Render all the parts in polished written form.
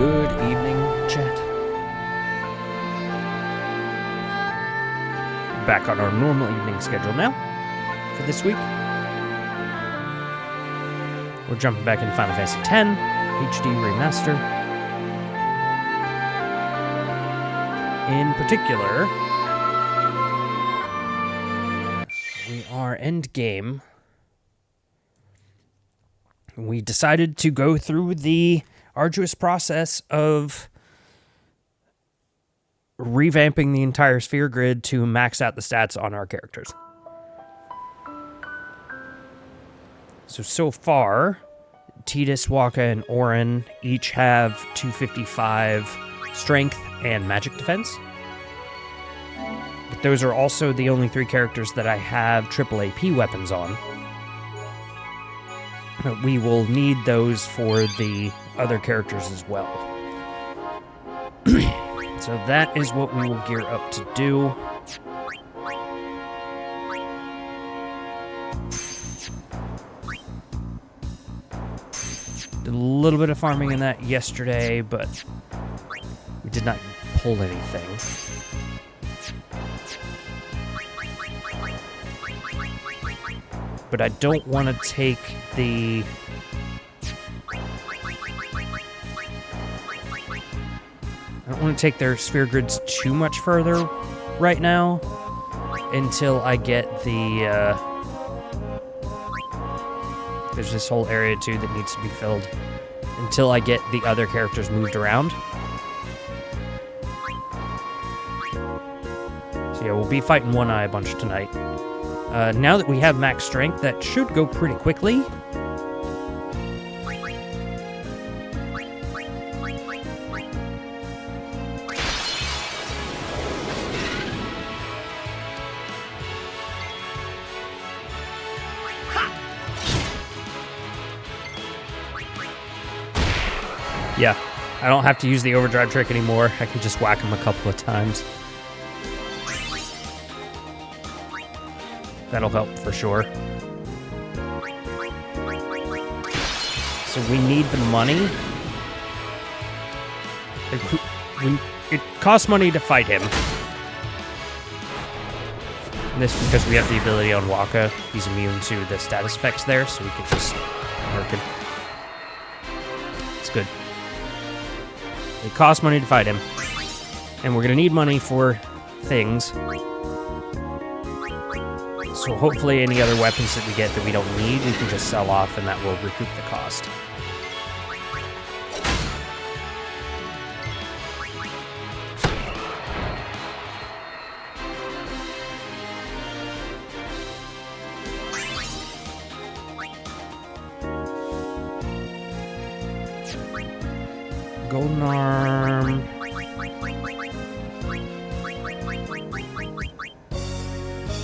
Good evening, chat. Back on our normal evening schedule now for this week. We're jumping back into Final Fantasy X HD Remaster. In particular, we are endgame. We decided to go through the arduous process of revamping the entire sphere grid to max out the stats on our characters. So far, Tidus, Waka, and Auron each have 255 strength and magic defense. But those are also the only 3 characters that I have triple AP weapons on. We will need those for the other characters as well. So that is what we will gear up to do. Did a little bit of farming in that yesterday, but we did not pull anything. But I don't want to take the... I don't want to take their sphere grids too much further right now until I get the... there's this whole area too that needs to be filled. Until I get the other characters moved around. So yeah, we'll be fighting One Eye a bunch tonight. Now that we have max strength, that should go pretty quickly. Yeah, I don't have to use the overdrive trick anymore. I can just whack him a couple of times. That'll help for sure. So we need the money. It costs money to fight him. And this because we have the ability on Waka. He's immune to the status effects there, so we can just work him. It's good. It costs money to fight him. And we're going to need money for things. So hopefully any other weapons that we get that we don't need, we can just sell off and that will recoup the cost. Golden Arm.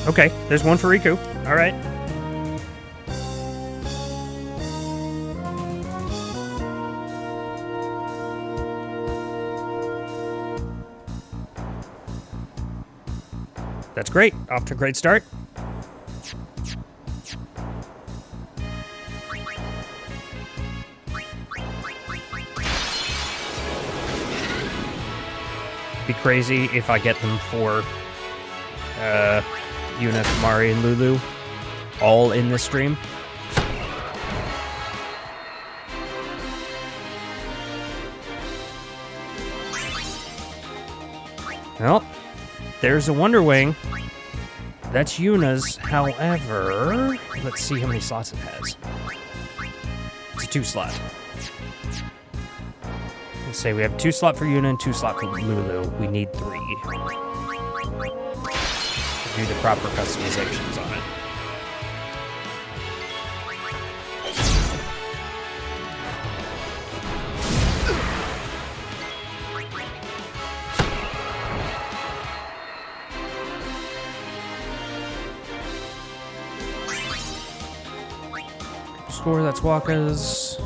Okay, there's one for Riku. All right. That's great. Off to a great start. Be crazy if I get them for Yuna, Mari, and Lulu. all in this stream. Well, there's a Wonder Wing. That's Yuna's. However, let's see how many slots it has. It's a 2-slot. Let's say we have 2 slot for Yuna and 2 slot for Lulu. We need 3. To do the proper customizations on it. Score, that's Waka's.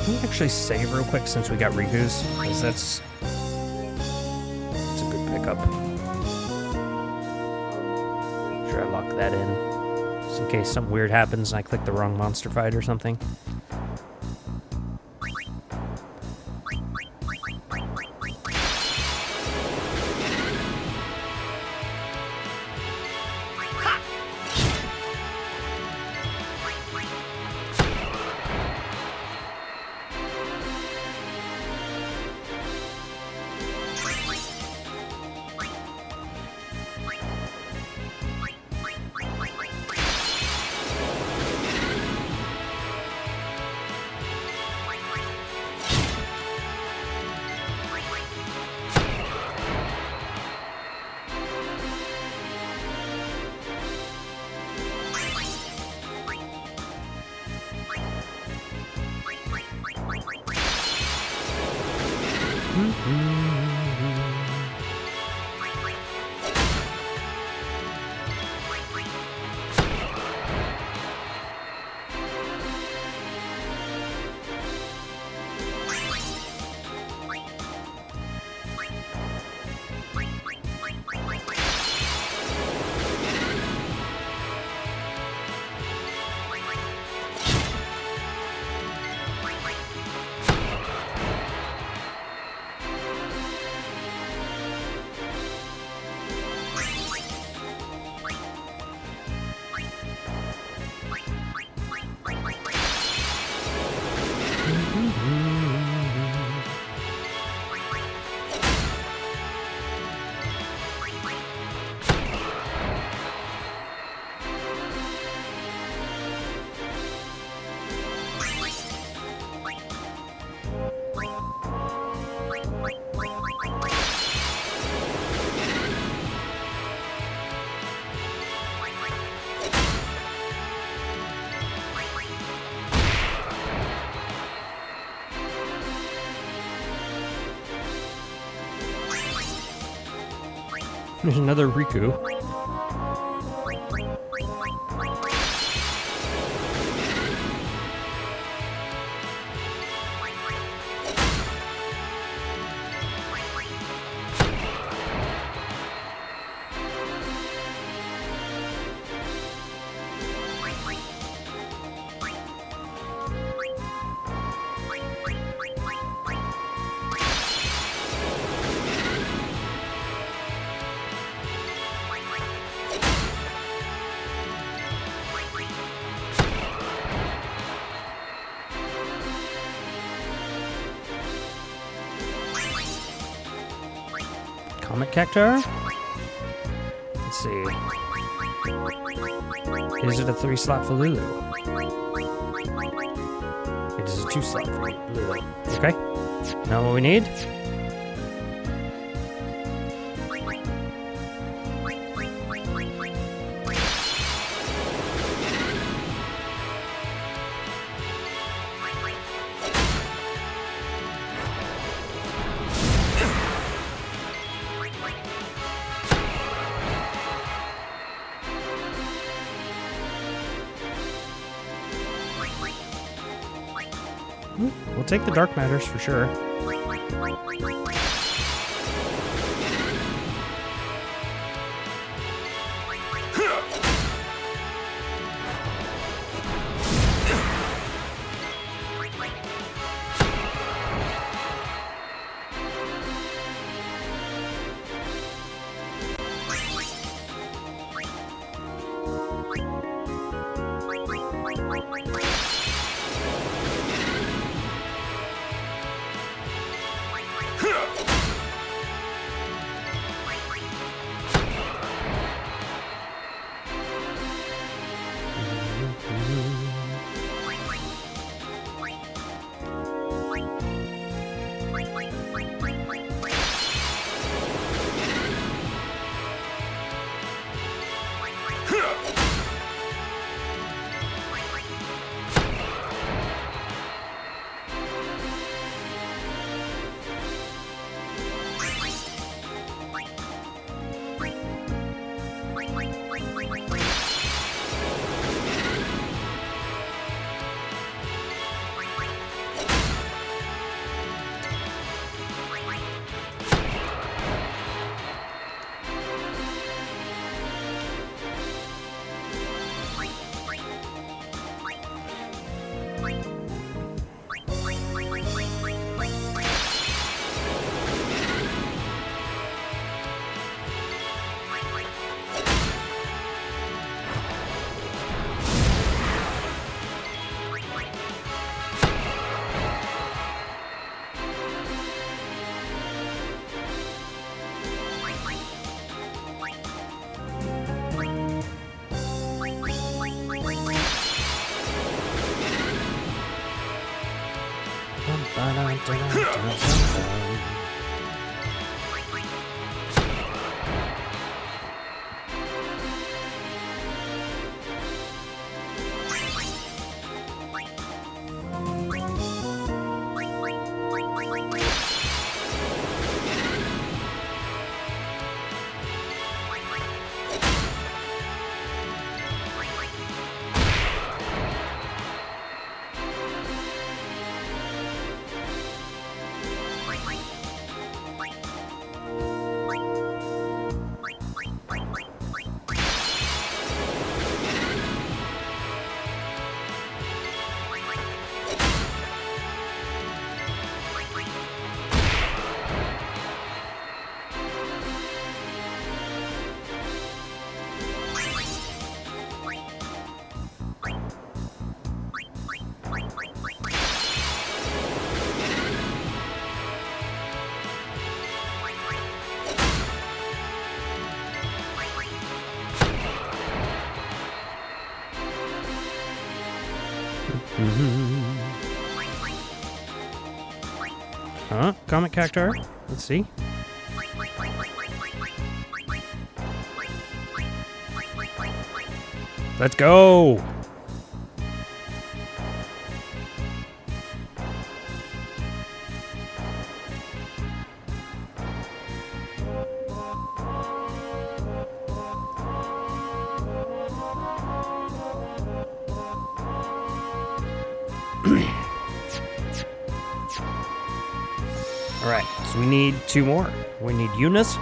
Can we actually save real quick since we got Riku's? Because that's a good pickup. Make sure I lock that in. Just in case something weird happens and I click the wrong monster fight or something. There's another Riku. Comet Cactar? Let's see. Is it a 3-slot for Lulu? It is a 2-slot for Lulu. Okay. Now what we need? We'll take the Dark Matters for sure. Huh? Comet Cactar? Let's see. Let's go! Alright, so we need 2 more. We need Eunice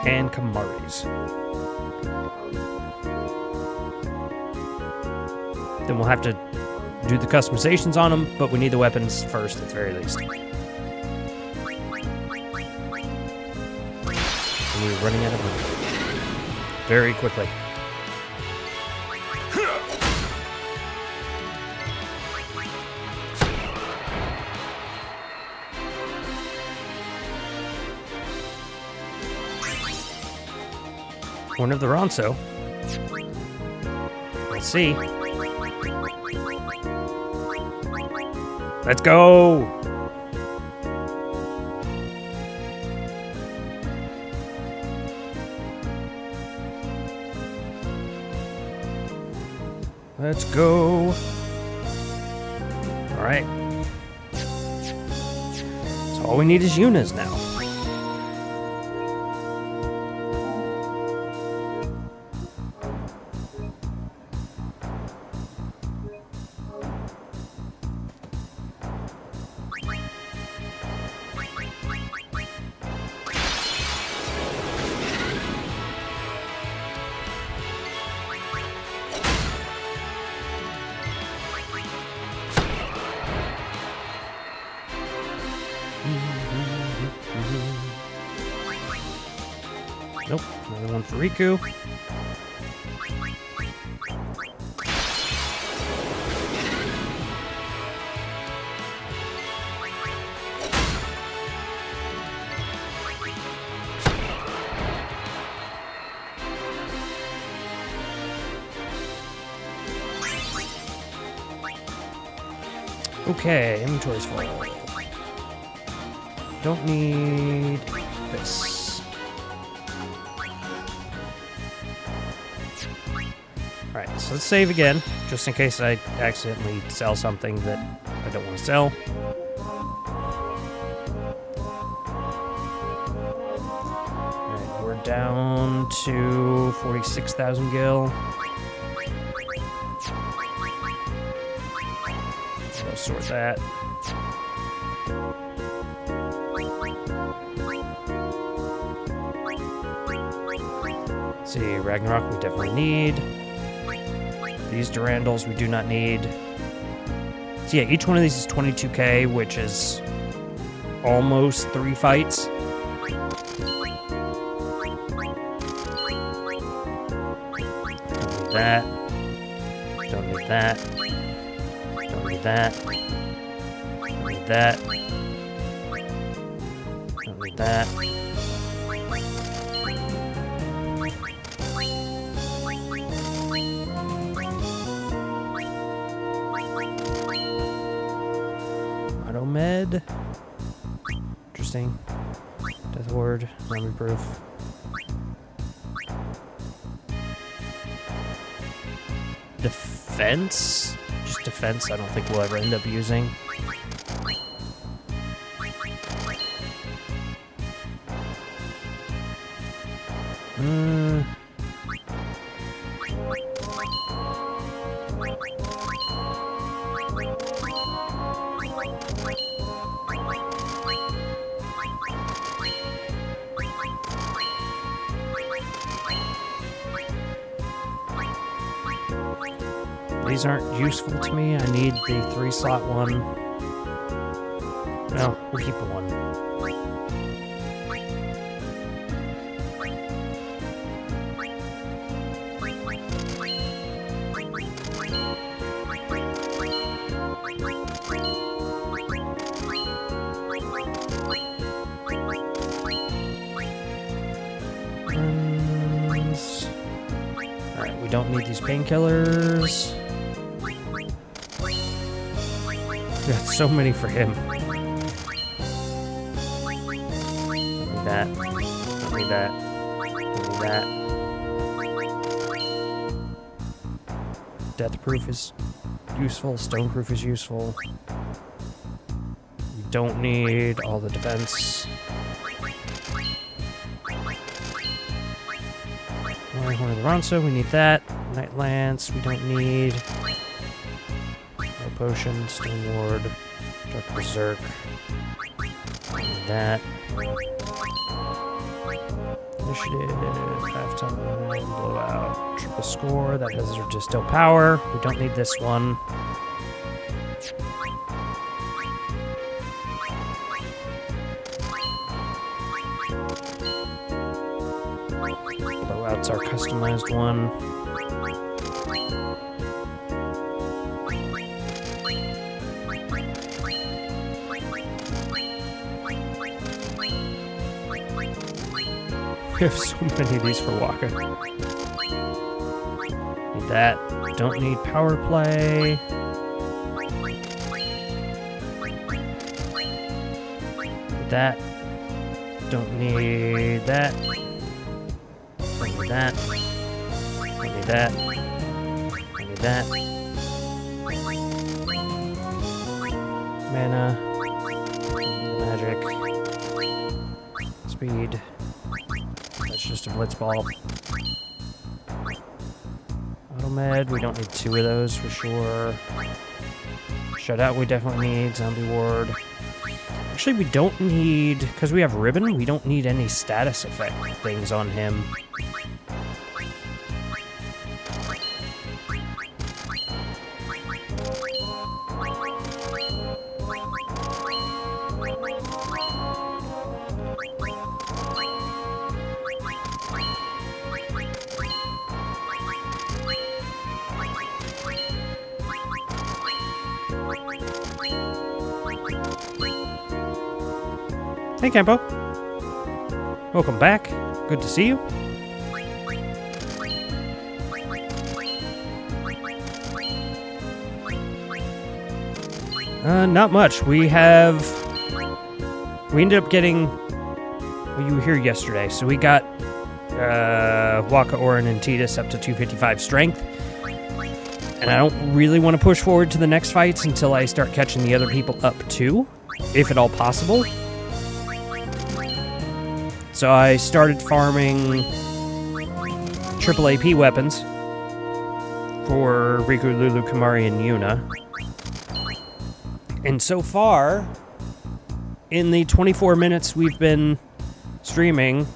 and Kamaris. Then we'll have to do the customizations on them, but we need the weapons first at the very least. And we're running out of money. Very quickly. Horn of the Ronso. Let's see. Let's go! Let's go! Alright. So all we need is Yunas now. Nope, another one for Riku. Okay, inventory's full. Don't need this. Alright, so let's save again, just in case I accidentally sell something that I don't want to sell. Alright, we're down to 46,000 gil. So sort that. Let's see, Ragnarok we definitely need. These Durandals we do not need. So yeah, each one of these is 22k, which is almost 3 fights. Don't need that. Don't need that. Don't need that. Don't need that. Don't need that. Med. Interesting. Death Ward, zombie proof. Defense? Just defense, I don't think we'll ever end up using. These aren't useful to me. I need the 3-slot one. Well, we'll keep the one. Alright, we don't need these painkillers. got so many for him. Don't need that. Don't need that. Don't need that. Deathproof is useful. Stoneproof is useful. You don't need all the defense. Horn of the Ronso, we need that. Night Lance, we don't need. No potion, Stone Ward, Dark Berserk. We need that. Initiative, half-time, blowout, triple score. That has our distill power. We don't need this one. Blowout's our customized one. We have so many of these for Waka. Need that. Don't need power play. Need that. Don't need that. Don't need that. Don't need that. Don't need that. Mana. Magic. Speed. That's just a blitz ball. Automed, we don't need 2 of those for sure. Shutout we definitely need. Zombie Ward. Actually, we don't need, because we have Ribbon, we don't need any status effect things on him. Hey, Campo. Welcome back. Good to see you. Not much. We ended up getting... Well, you were here yesterday, so we got Waka, Auron, and Tidus up to 255 strength. And I don't really want to push forward to the next fights until I start catching the other people up too, if at all possible. So I started farming triple AP weapons for Riku, Lulu, Kimahri, and Yuna. And so far, in the 24 minutes we've been streaming,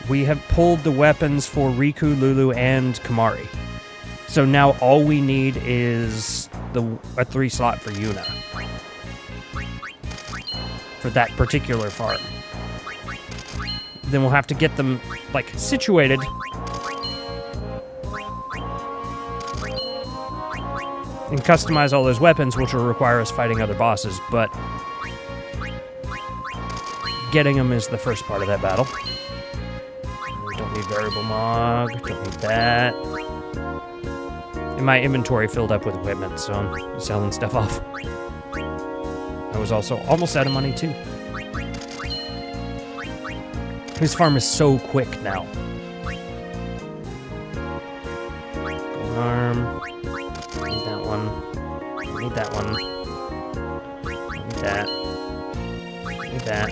we have pulled the weapons for Riku, Lulu, and Kimahri. So now all we need is a 3 slot for Yuna. For that particular farm. Then we'll have to get them, like, situated. And customize all those weapons, which will require us fighting other bosses, but getting them is the first part of that battle. We don't need variable mog, don't need that. And my inventory filled up with equipment, so I'm selling stuff off. I was also almost out of money, too. This farm is so quick now. Golden arm. Need that one. Need that one. Need that. Need that.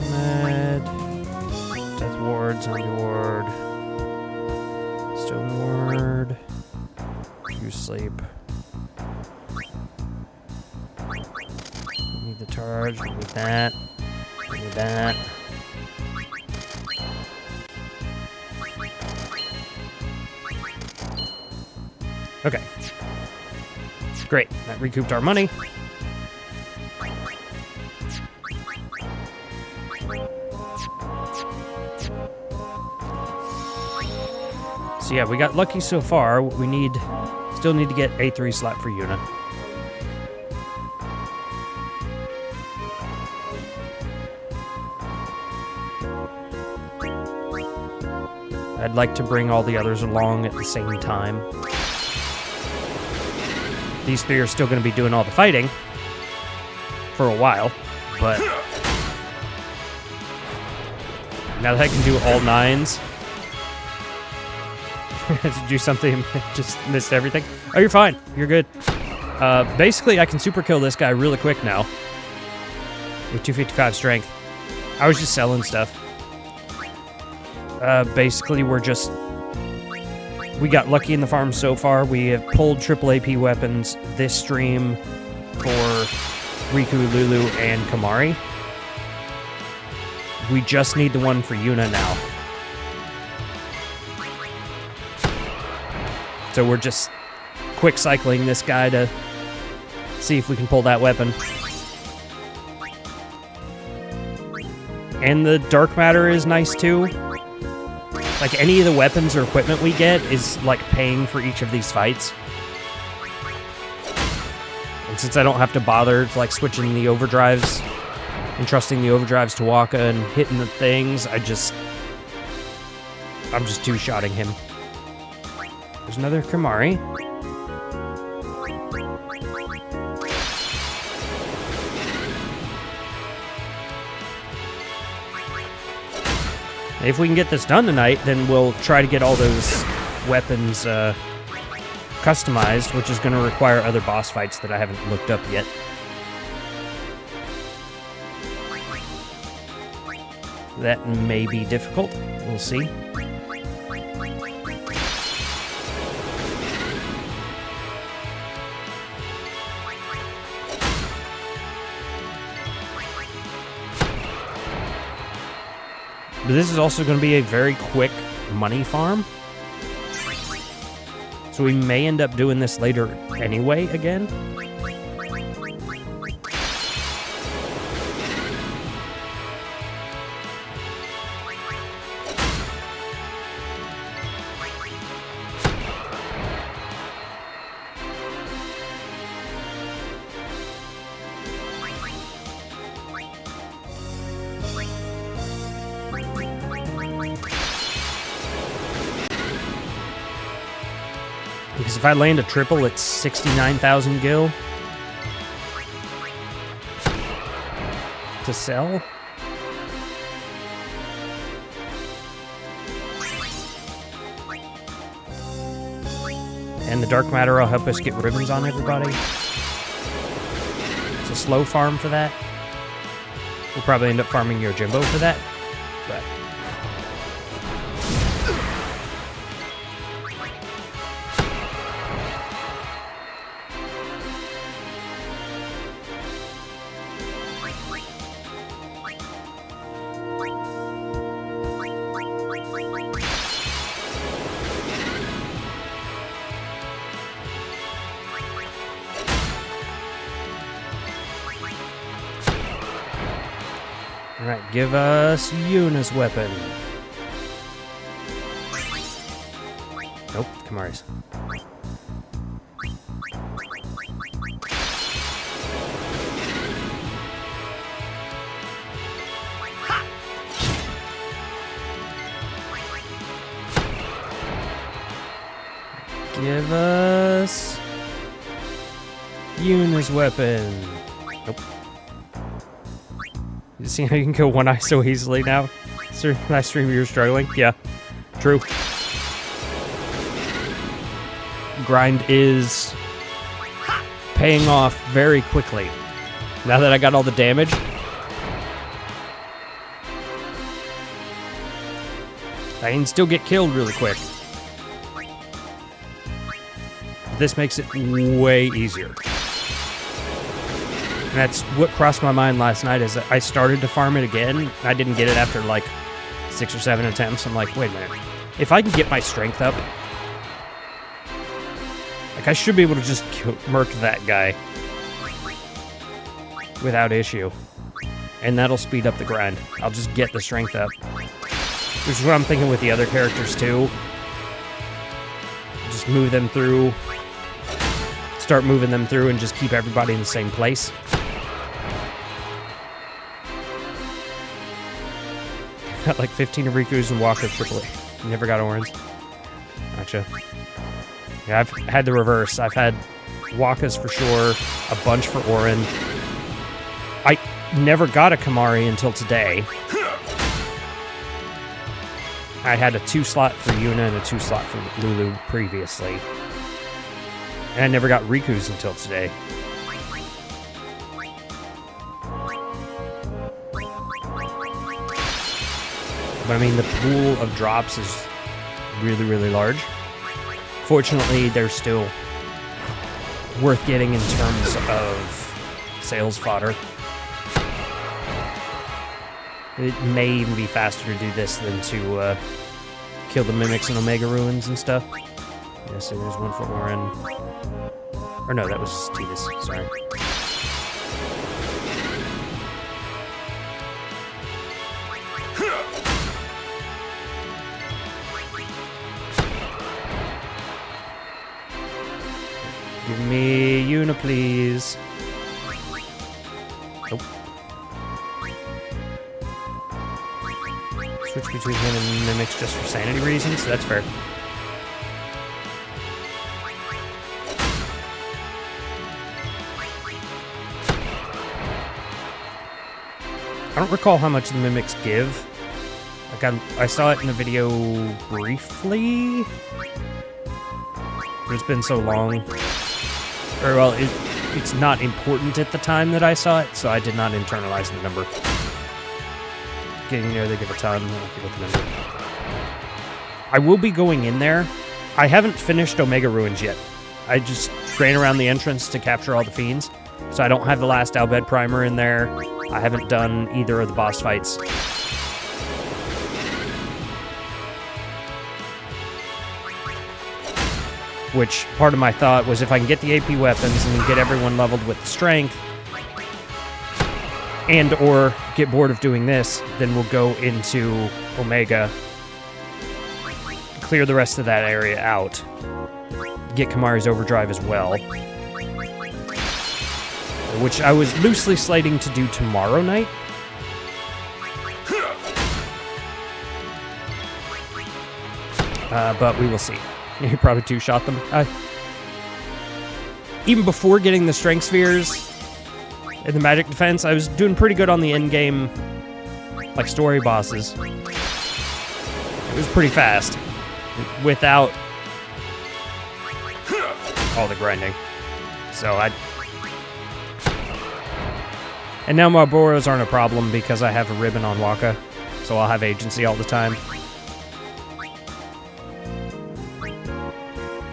Med. Death Ward, Zombie Ward. Stone Ward. You sleep. We need the charge. We need that. We need that. Okay. Great. That recouped our money. So yeah, we got lucky so far. We still need to get a 3 slot for Yuna. I'd like to bring all the others along at the same time. These three are still going to be doing all the fighting for a while, but now that I can do all 9s, to do something, just missed everything. Oh, you're fine. You're good. Basically, I can super kill this guy really quick now with 255 strength. I was just selling stuff. Basically, we got lucky in the farm so far. We have pulled triple AP weapons this stream for Riku, Lulu, and Kamari. We just need the one for Yuna now. So we're just quick cycling this guy to see if we can pull that weapon. And the dark matter is nice too. Like, any of the weapons or equipment we get is like paying for each of these fights. And since I don't have to bother like switching the overdrives and trusting the overdrives to Waka and hitting the things, I'm just two-shotting him. There's another Kamari. If we can get this done tonight, then we'll try to get all those weapons customized, which is going to require other boss fights that I haven't looked up yet. That may be difficult. We'll see. But this is also going to be a very quick money farm. So we may end up doing this later anyway again. Because if I land a triple, it's 69,000 gil to sell. And the dark matter will help us get ribbons on everybody. It's a slow farm for that. We'll probably end up farming Yojimbo for that, but alright, give us Yuna's weapon. Nope, Kamari's. Give us Yuna's weapon. Nope. You see how you can kill one eye so easily now? Last stream you were struggling? Yeah, true. Grind is paying off very quickly. Now that I got all the damage. I can still get killed really quick. This makes it way easier. And that's what crossed my mind last night, is that I started to farm it again. I didn't get it after like 6 or 7 attempts. I'm like, wait a minute. If I can get my strength up, like, I should be able to just murk that guy without issue. And that'll speed up the grind. I'll just get the strength up. Which is what I'm thinking with the other characters too. Just move them through. Start moving them through and just keep everybody in the same place. Got like 15 Rikus and Walker AAA. You never got Aurons. Gotcha. Yeah, I've had the reverse. I've had Wakas for sure, a bunch for Auron. I never got a Kamari until today. I had a 2-slot for Yuna and a 2-slot for Lulu previously. And I never got Riku's until today. But I mean, the pool of drops is really, really large. Fortunately, they're still worth getting in terms of sales fodder. It may even be faster to do this than to kill the mimics and Omega Ruins and stuff. Yeah, so there's one for Auron. Or no, that was Tidus, sorry. Give me Yuna, please. Nope. Switch between him and Mimics just for sanity reasons. That's fair. I don't recall how much the Mimics give. Like I saw it in the video briefly. But it's been so long. Or, well, it's not important at the time that I saw it, so I did not internalize the number. Getting there, they give a ton. I don't forget the number. I will be going in there. I haven't finished Omega Ruins yet. I just ran around the entrance to capture all the fiends, so I don't have the last Albed Primer in there. I haven't done either of the boss fights. Which, part of my thought was if I can get the AP weapons and get everyone leveled with strength, and or get bored of doing this, then we'll go into Omega, clear the rest of that area out, get Kamari's Overdrive as well, which I was loosely slating to do tomorrow night. But we will see. You probably two-shot them. Even before getting the Strength Spheres and the Magic Defense, I was doing pretty good on the end-game, like, story bosses. It was pretty fast, without all the grinding. So and now my Boros aren't a problem because I have a ribbon on Waka, so I'll have agency all the time.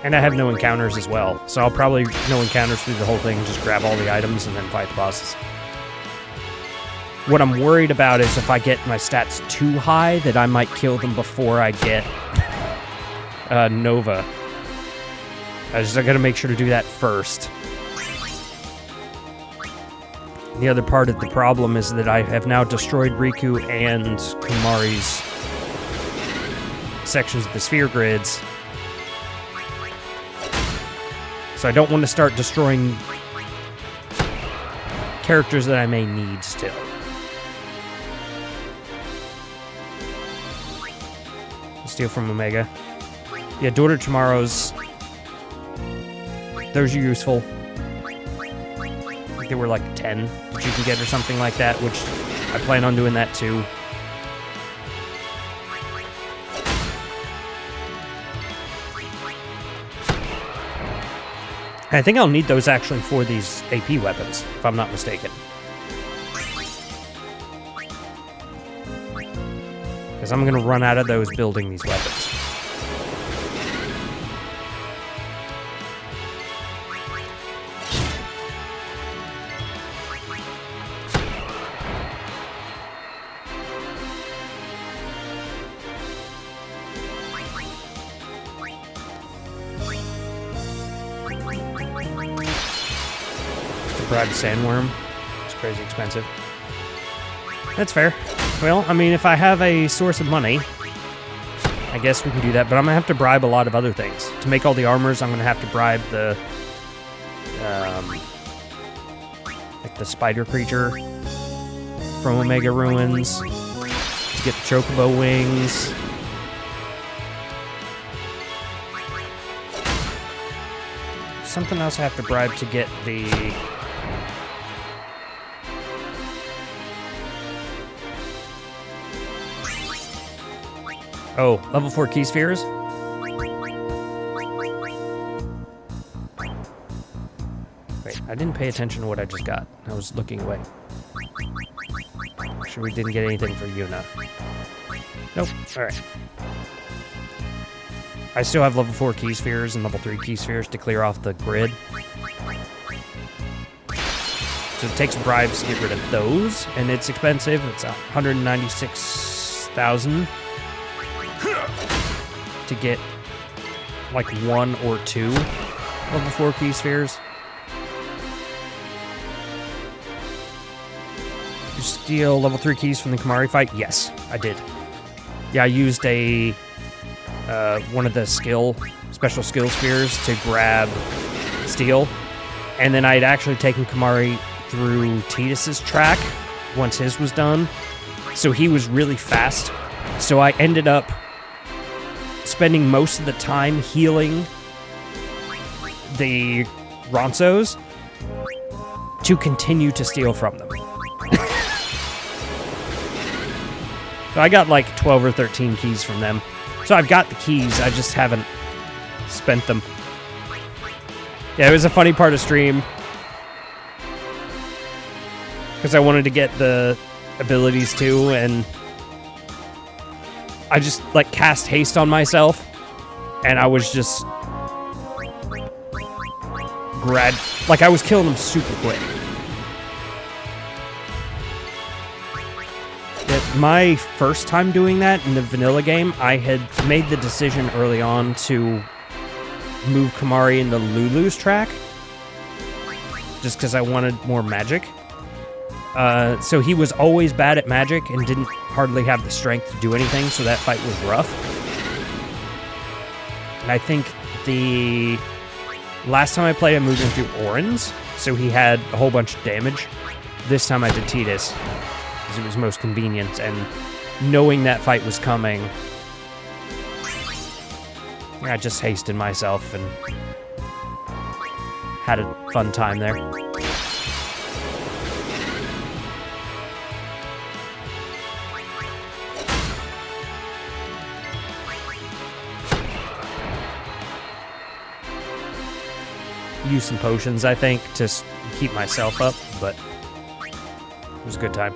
And I have no encounters as well, so I'll probably no encounters through the whole thing, just grab all the items and then fight the bosses. What I'm worried about is if I get my stats too high, that I might kill them before I get Nova. I gotta make sure to do that first. The other part of the problem is that I have now destroyed Riku and Kumari's sections of the sphere grids. So I don't want to start destroying characters that I may need still. Steal from Omega. Yeah, Daughter Tomorrow's. Those are useful. I think they were like 10 that you can get or something like that, which I plan on doing that too. I think I'll need those actually for these AP weapons, if I'm not mistaken. Because I'm going to run out of those building these weapons. Bribe Sandworm. It's crazy expensive. That's fair. Well, I mean, if I have a source of money, I guess we can do that, but I'm going to have to bribe a lot of other things. To make all the armors, I'm going to have to bribe the, like the spider creature from Omega Ruins, to get the Chocobo wings. something else I have to bribe to get the... Oh, level 4 key spheres? Wait, I didn't pay attention to what I just got. I was looking away. Sure we didn't get anything for Yuna. Nope, alright. I still have level 4 key spheres and level 3 key spheres to clear off the grid. So it takes bribes to get rid of those, and it's expensive. It's 196,000 to get like 1 or 2 level 4 key spheres. You steal level 3 keys from the Kimahri fight? Yes, I did. Yeah, I used a one of the special skill spheres to grab steal, and then I had actually taken Kimahri through Tidus's track once his was done, so he was really fast. So I ended up spending most of the time healing the Ronsos to continue to steal from them. So I got like 12 or 13 keys from them. So I've got the keys, I just haven't spent them. Yeah, it was a funny part of stream, because I wanted to get the abilities too, and I just like cast haste on myself, and I was just I was killing them super quick. My first time doing that in the vanilla game, I had made the decision early on to move Kimahri into Lulu's track, just because I wanted more magic. So he was always bad at magic and didn't hardly have the strength to do anything, so that fight was rough. And I think the last time I played, I moved him through Auron's, so he had a whole bunch of damage. This time I did Tidus, because it was most convenient, and knowing that fight was coming, I just hasted myself and had a fun time there. Use some potions, I think, to keep myself up, but it was a good time.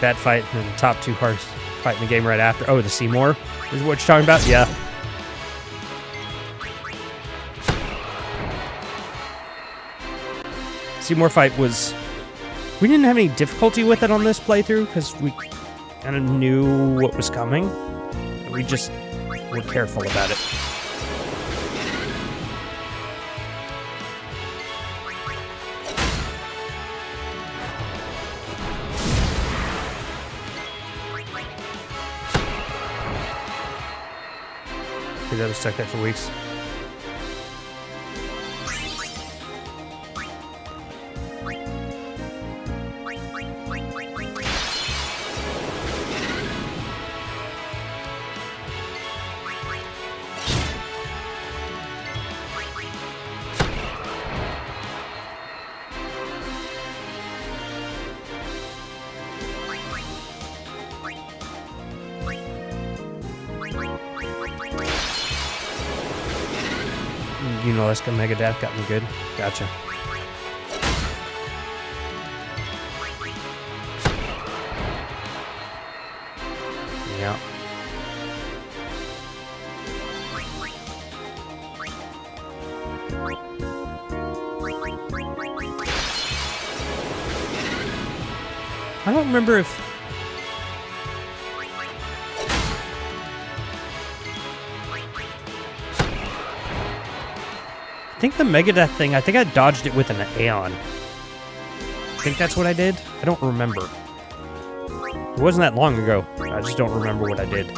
That fight, and the top 2 hardest fight in the game right after. Oh, the Seymour is what you're talking about? Yeah. Seymour fight was... We didn't have any difficulty with it on this playthrough, because we kind of knew what was coming. We just were careful about it. That was stuck there for weeks. Unalaska Megadeth got me good. Gotcha. Yeah. I don't remember if... I think the Megadeth thing, I think I dodged it with an Aeon. I think that's what I did. I don't remember. It wasn't that long ago. I just don't remember what I did.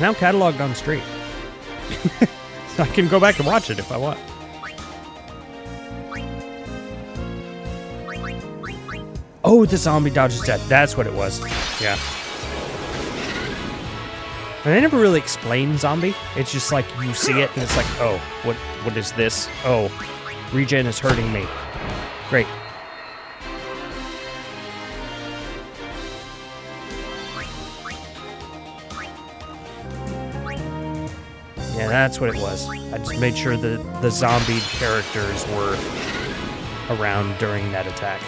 now cataloged on stream. So I can go back and watch it if I want. Oh, the zombie dodges death. That's what it was. Yeah. And they never really explain zombie. It's just like you see it and it's like, oh, what is this? Oh, regen is hurting me. Great. Yeah, that's what it was. I just made sure that the zombie characters were around during that attack.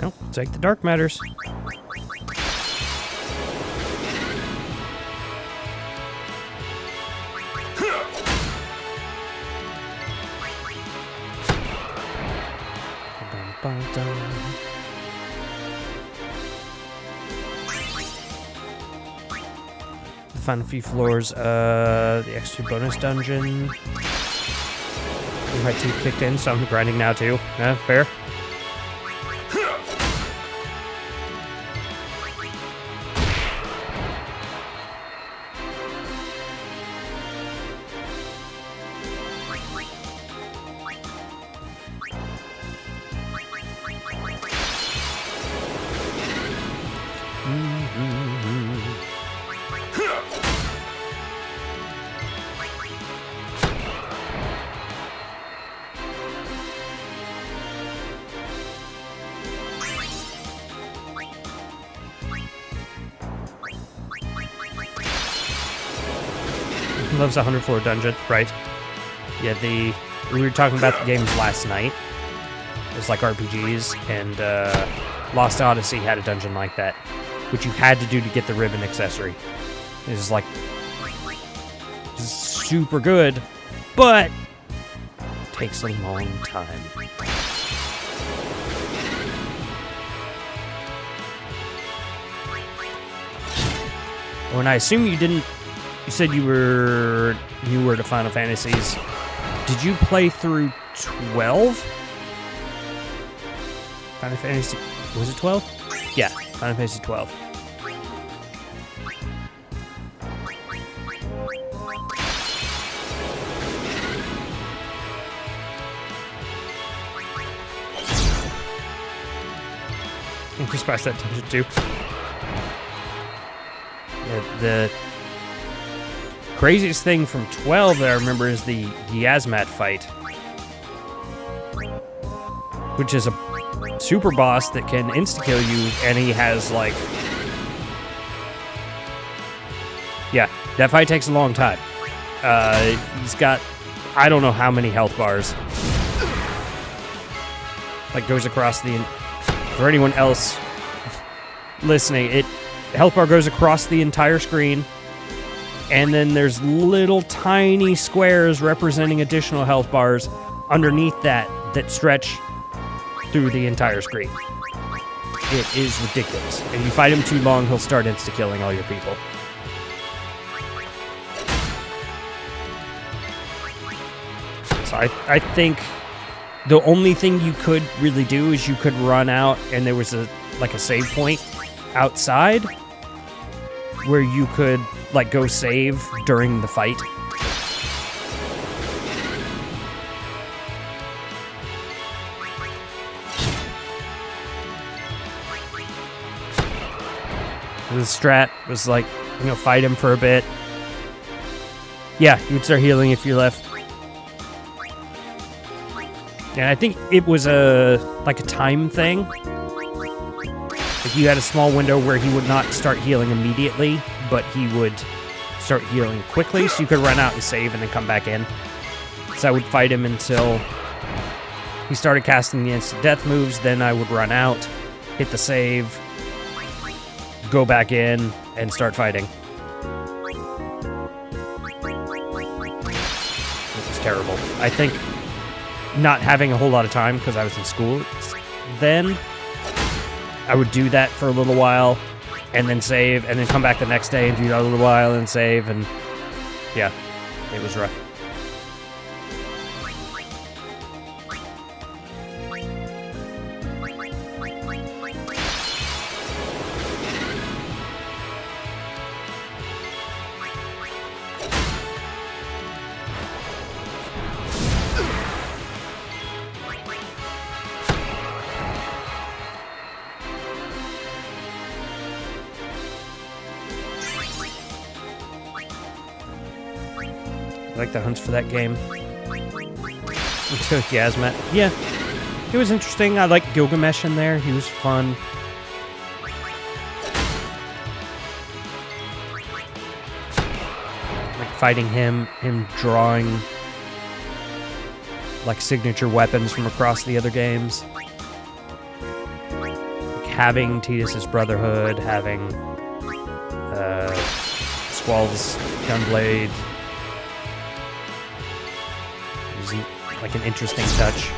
Well, take the dark matters. The final few floors, the X2 bonus dungeon. My teeth kicked in, so I'm grinding now too. Fair. Loves a 100 floor dungeon, right? Yeah, we were talking about the games last night. It was like RPGs, and Lost Odyssey had a dungeon like that, which you had to do to get the ribbon accessory. It was like super good, but takes a long time. Oh, and I assume you didn't. You said you were newer to Final Fantasies. Did you play through 12? Final Fantasy... Was it 12? Yeah, Final Fantasy 12. And Chris passed that dungeon too. Yeah, the craziest thing from 12 that I remember is the Yasmat fight, which is a super boss that can insta-kill you, and he has, like... Yeah, that fight takes a long time. He's got, I don't know how many health bars. Like, goes across the... For anyone else listening, health bar goes across the entire screen, and then there's little tiny squares representing additional health bars underneath that stretch through the entire screen. It is ridiculous. And you fight him too long, he'll start insta-killing all your people. So I think the only thing you could really do is you could run out, and there was a save point outside where you could go save during the fight. The strat was fight him for a bit. Yeah, you would start healing if you left. And I think it was like a time thing. Like you had a small window where he would not start healing immediately, but he would start healing quickly, so you could run out and save and then come back in. So I would fight him until he started casting the instant death moves, then I would run out, hit the save, go back in, and start fighting. It was terrible. I think not having a whole lot of time because I was in school then, I would do that for a little while, and then save, and then come back the next day and do that a little while and save, and yeah, it was rough. I like the hunts for that game. Until Yasmat. Yeah, it was interesting. I liked Gilgamesh in there. He was fun. Like fighting him drawing like signature weapons from across the other games. Like having Tidus's Brotherhood, having Squall's Gunblade. Like an interesting touch.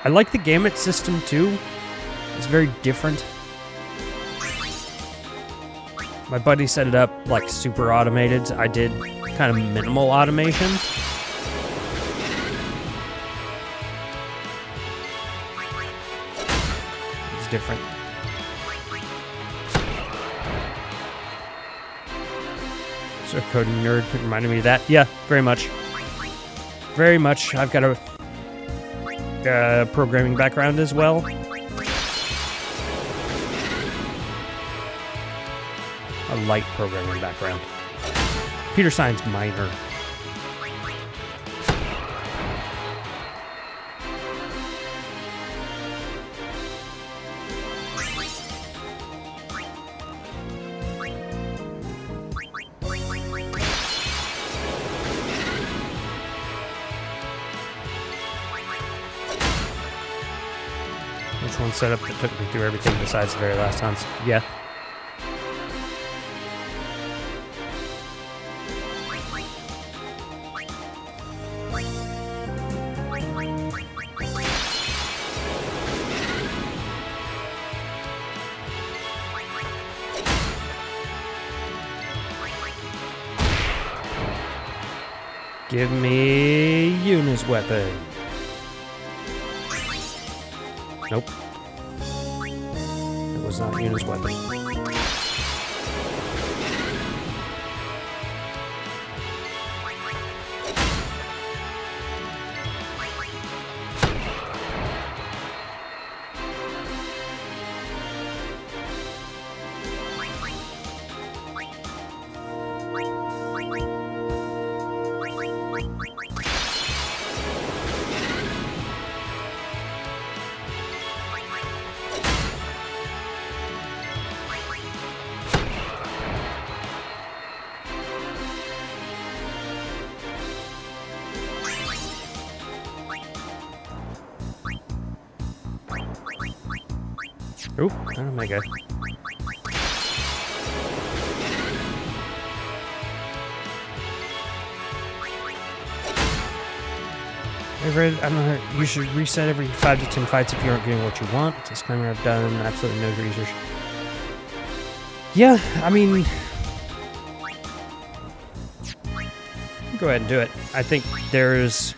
I like the gamut system too. It's very different. My buddy set it up like super automated. I did kind of minimal automation. It's different. So coding nerd reminded me of that. Yeah, very much. Very much. I've got a programming background as well. A light programming background. Computer science minor. One setup that took me through everything besides the very last hunts. Yeah. Give me Yuna's weapon. Nope. It was not Yuna's weapon. Ooh, oh my god. I don't know, you should reset every 5 to 10 fights if you aren't getting what you want. Disclaimer, I've done absolutely no research. Yeah, I mean... Go ahead and do it. I think there's...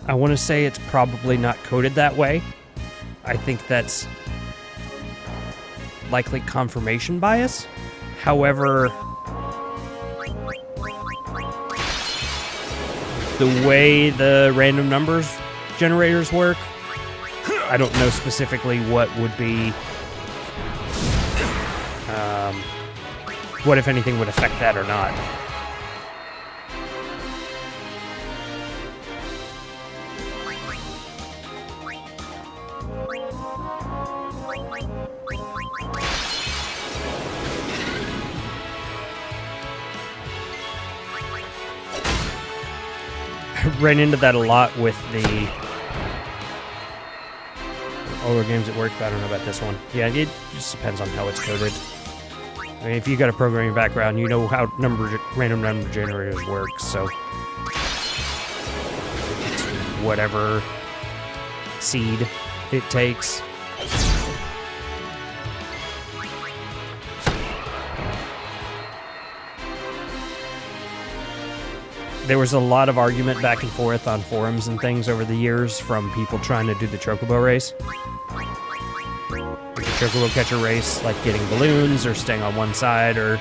I want to say it's probably not coded that way. I think that's likely confirmation bias. However, the way the random numbers generators work, I don't know specifically what would be what, if anything, would affect that or not. Ran into that a lot with the older games it worked, but I don't know about this one. Yeah, it just depends on how it's coded. I mean, if you got a programming background, you know how random number generators work, so it's whatever seed it takes. There was a lot of argument back and forth on forums and things over the years from people trying to do the Chocobo race. The Chocobo catcher race, like getting balloons or staying on one side or...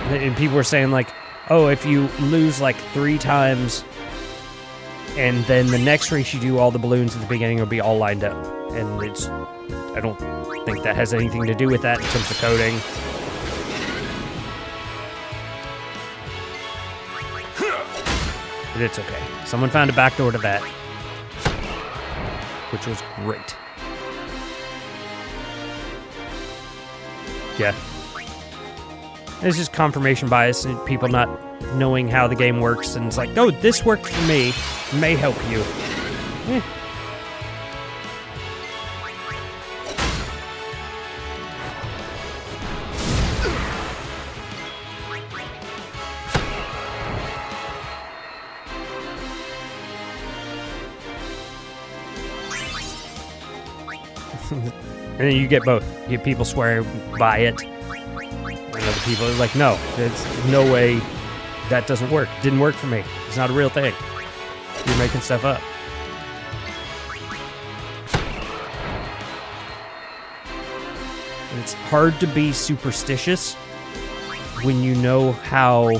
And people were saying like, oh, if you lose like 3 times and then the next race you do all the balloons at the beginning will be all lined up. And it's... I don't think that has anything to do with that in terms of coding. But it's okay. Someone found a backdoor to that, which was great. Yeah. It's just confirmation bias and people not knowing how the game works, and it's like, oh, this worked for me, may help you. Eh. And then you get both. You get people swearing by it, and other people are like, no, there's no way that doesn't work. It didn't work for me. It's not a real thing. You're making stuff up. And it's hard to be superstitious when you know how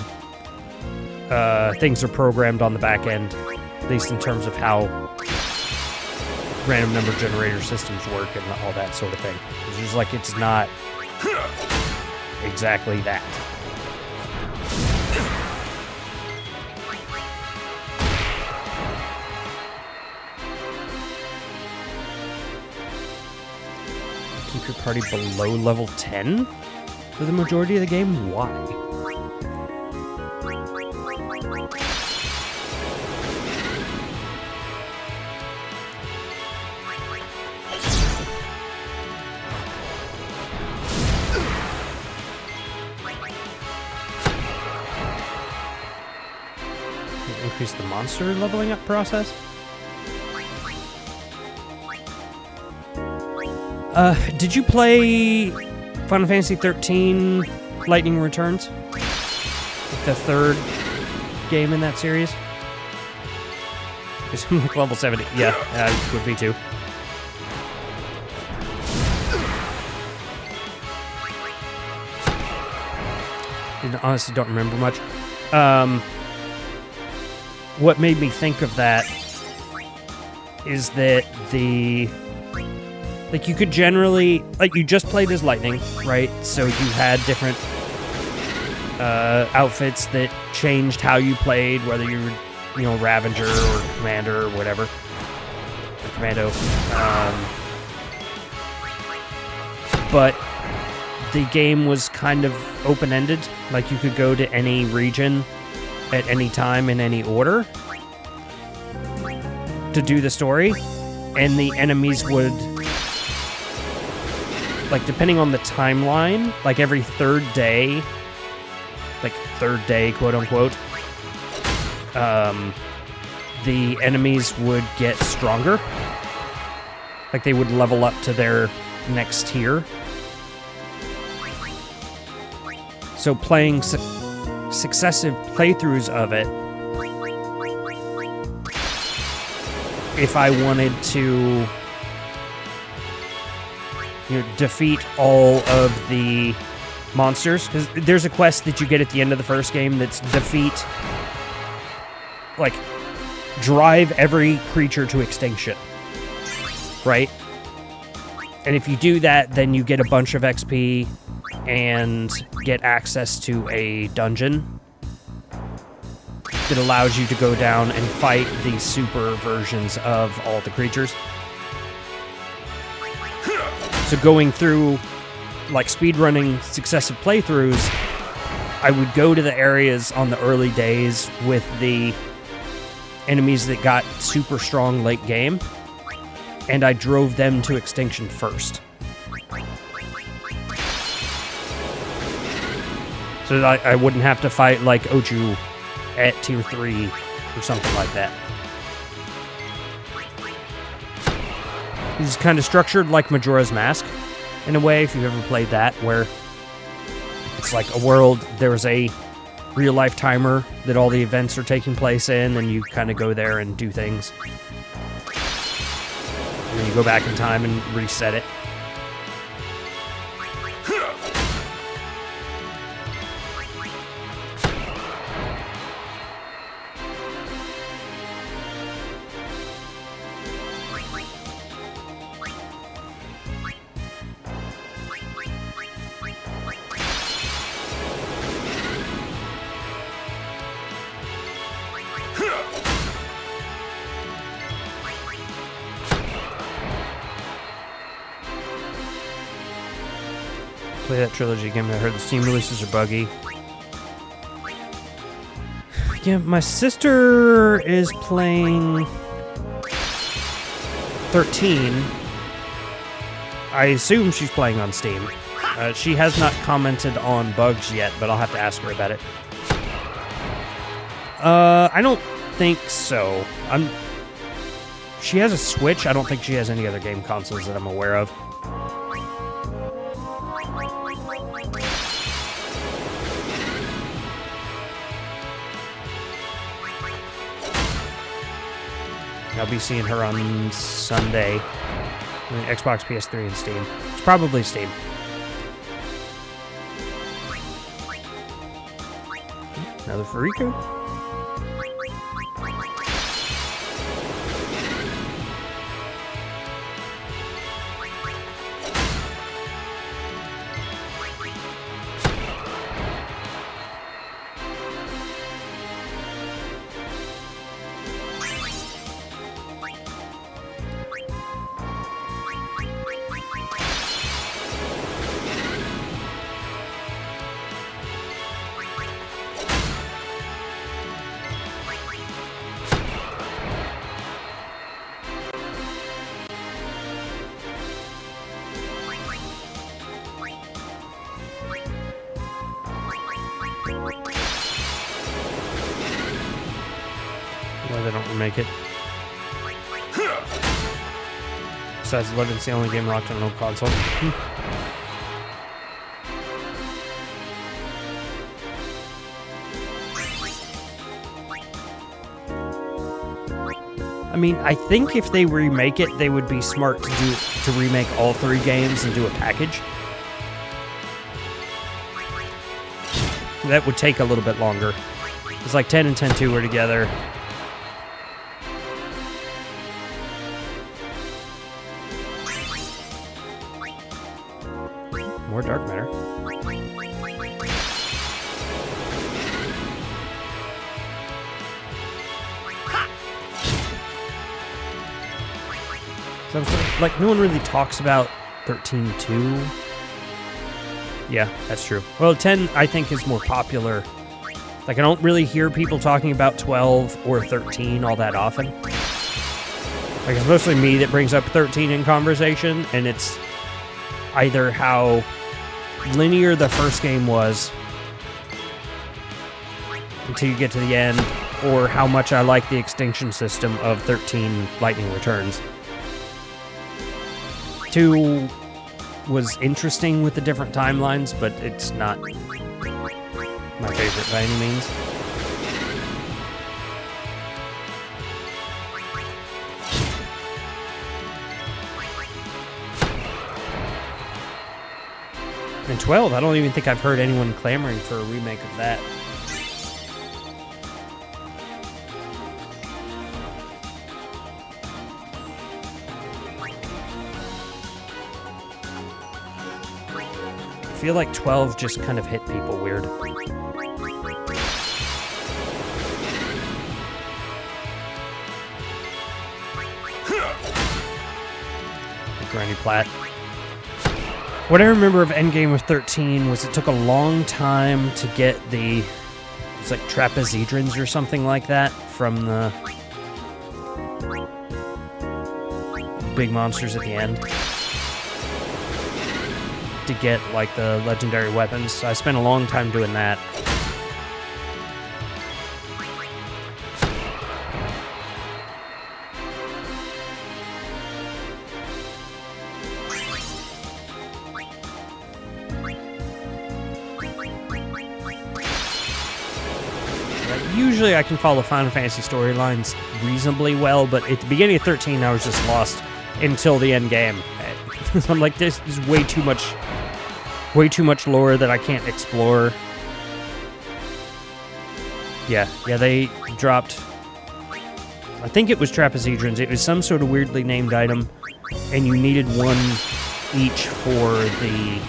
things are programmed on the back end, at least in terms of how random number generator systems work and all that sort of thing. It's just like it's not exactly that. Keep your party below level 10 for the majority of the game? Why? Increase the monster leveling up process? Did you play Final Fantasy 13 Lightning Returns? The third game in that series? It's like level 70. Yeah, it would be too. I honestly don't remember much. What made me think of that is that like, you could generally, like, you just played as Lightning, right? So you had different outfits that changed how you played, whether you were, you know, Ravager or Commander or whatever. Or Commando. But the game was kind of open-ended. Like, you could go to any region at any time in any order to do the story, and the enemies would, like, depending on the timeline, like every third day, quote unquote, the enemies would get stronger. Like, they would level up to their next tier. So playing successive playthroughs of it, if I wanted to, you know, defeat all of the monsters, because there's a quest that you get at the end of the first game that's defeat, like, drive every creature to extinction, right? And if you do that, then you get a bunch of XP and get access to a dungeon that allows you to go down and fight the super versions of all the creatures. So going through, like, speedrunning successive playthroughs, I would go to the areas on the early days with the enemies that got super strong late game, and I drove them to extinction first. So that I wouldn't have to fight, like, Oju at tier 3 or something like that. This is kind of structured like Majora's Mask, in a way, if you've ever played that, where it's like a world, there's a real-life timer that all the events are taking place in, and you kind of go there and do things. And then you go back in time and reset it. Play that trilogy game. I heard the Steam releases are buggy. Yeah, my sister is playing 13. I assume she's playing on Steam. She has not commented on bugs yet, but I'll have to ask her about it. I don't think so. She has a Switch. I don't think she has any other game consoles that I'm aware of. I'll be seeing her on Sunday. Xbox, PS3, and Steam. It's probably Steam. Another Furiku. Why they don't remake it. Besides, London's the only game locked on an old console. I mean, I think if they remake it, they would be smart to remake all 3 games and do a package. That would take a little bit longer. It's like 10 and 10-2 were together. More dark matter. So, like, no one really talks about 13-2. Yeah, that's true. Well, 10, I think, is more popular. Like, I don't really hear people talking about 12 or 13 all that often. Like, it's mostly me that brings up 13 in conversation, and it's either how linear the first game was until you get to the end, or how much I like the extinction system of 13 Lightning Returns. 2 was interesting with the different timelines, but it's not my favorite by any means. And 12, I don't even think I've heard anyone clamoring for a remake of that. feel like 12 just kind of hit people weird. Granny Platt. What I remember of Endgame with 13 was it took a long time to get the... It's like trapezedrons or something like that from the big monsters at the end to get like the legendary weapons. So I spent a long time doing that. Usually I can follow Final Fantasy storylines reasonably well, but at the beginning of 13 I was just lost until the end game. I'm like, this is way too much lore that I can't explore. Yeah, they dropped, I think it was trapezedrons. It was some sort of weirdly named item, and you needed one each for the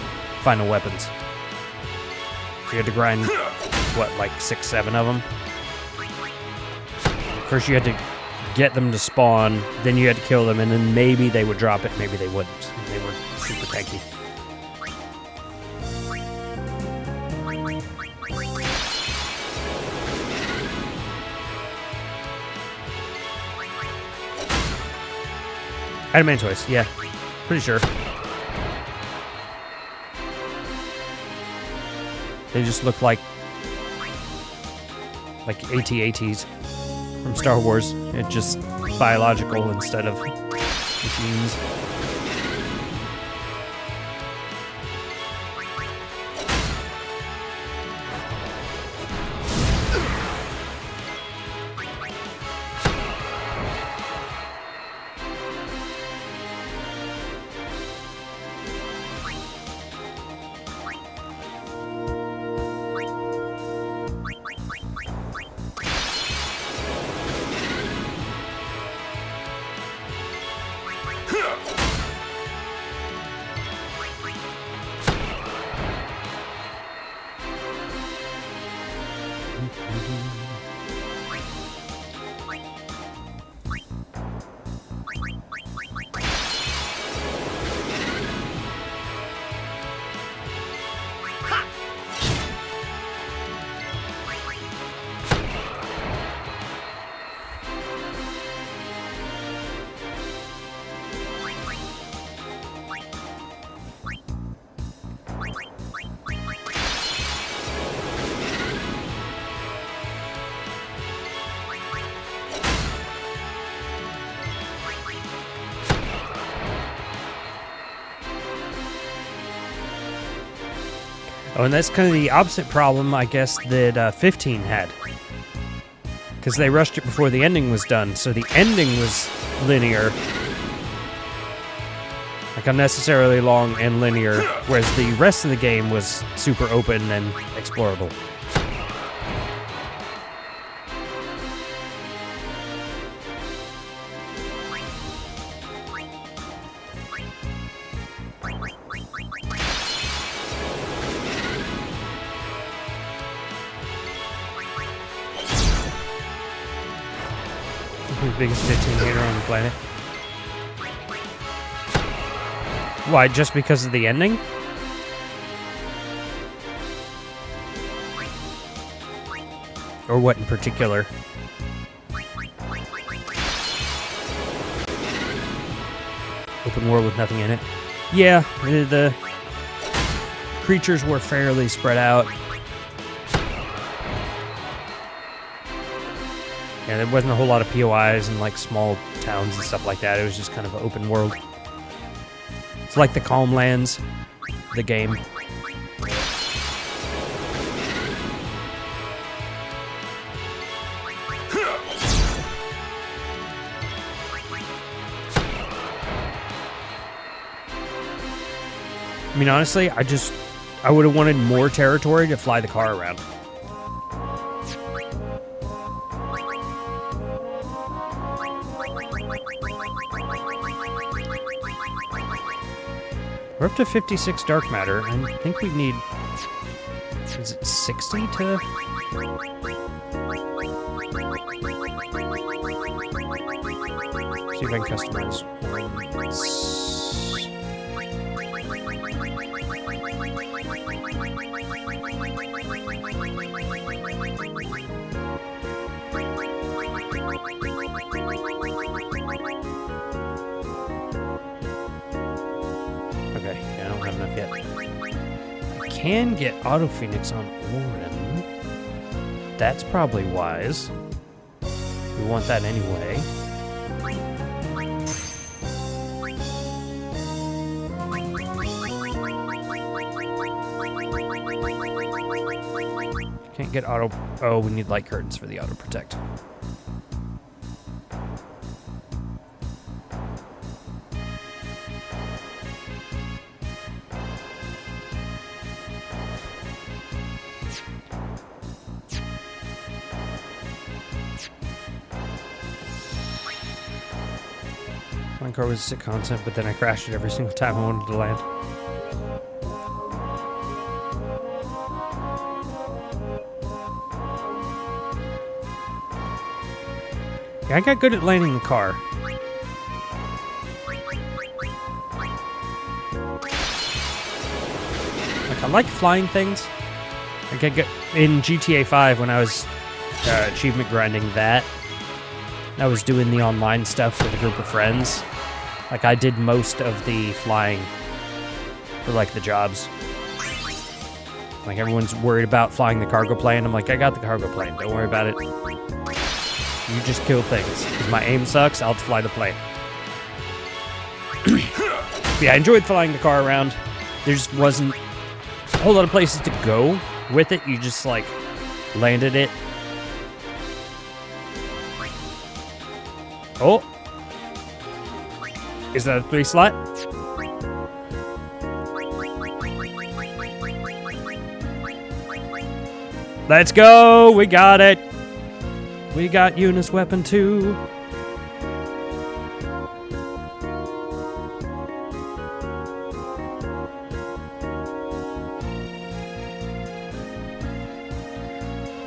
final weapons. So you had to grind, what, like 6, 7 of them? First you had to get them to spawn, then you had to kill them, and then maybe they would drop it, maybe they wouldn't. And they were super tanky. Adamantoise, yeah. Pretty sure. They just look like AT-ATs from Star Wars. It's just biological instead of machines. Oh, and that's kind of the opposite problem, I guess, that 15 had. Because they rushed it before the ending was done, so the ending was linear. Like, unnecessarily long and linear, whereas the rest of the game was super open and explorable. Biggest 15 hater on the planet. Why, just because of the ending? Or what in particular? Open world with nothing in it. Yeah, the creatures were fairly spread out. Yeah, there wasn't a whole lot of POIs and like small towns and stuff like that. It was just kind of an open world. It's like the Calm Lands, the game. I mean, honestly, I would have wanted more territory to fly the car around. We're up to 56 dark matter. I think we need... Is it 60 to... See if I can customize horns. Okay, yeah, I don't have enough yet. I can get Auto Phoenix on Auron. That's probably wise. We want that anyway. Can't get auto... Oh, we need light curtains for the auto protect. My car was sick content, but then I crashed it every single time I wanted to land. Yeah, I got good at landing the car. Like, I like flying things. Like, I get in GTA 5 when I was achievement grinding that. I was doing the online stuff with a group of friends. Like, I did most of the flying for, like, the jobs. Like, everyone's worried about flying the cargo plane. I'm like, I got the cargo plane. Don't worry about it. You just kill things. Because my aim sucks, I'll fly the plane. Yeah, I enjoyed flying the car around. There just wasn't a whole lot of places to go with it. You just, like, landed it. Oh! Is that a 3 slot? Let's go! We got it! We got Eunice Weapon 2.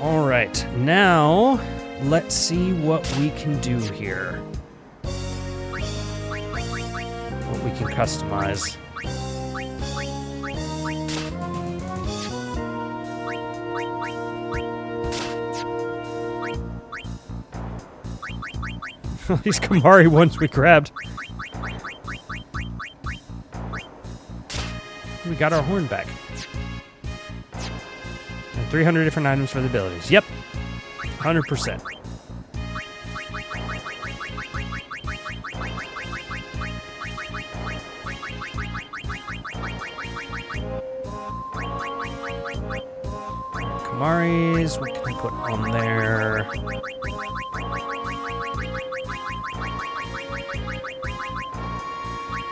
Alright, now let's see what we can do here. What we can customize. These Kamari ones we grabbed. We got our horn back. And 300 different items for the abilities. Yep. 100%. Kamaris, what can we put on there?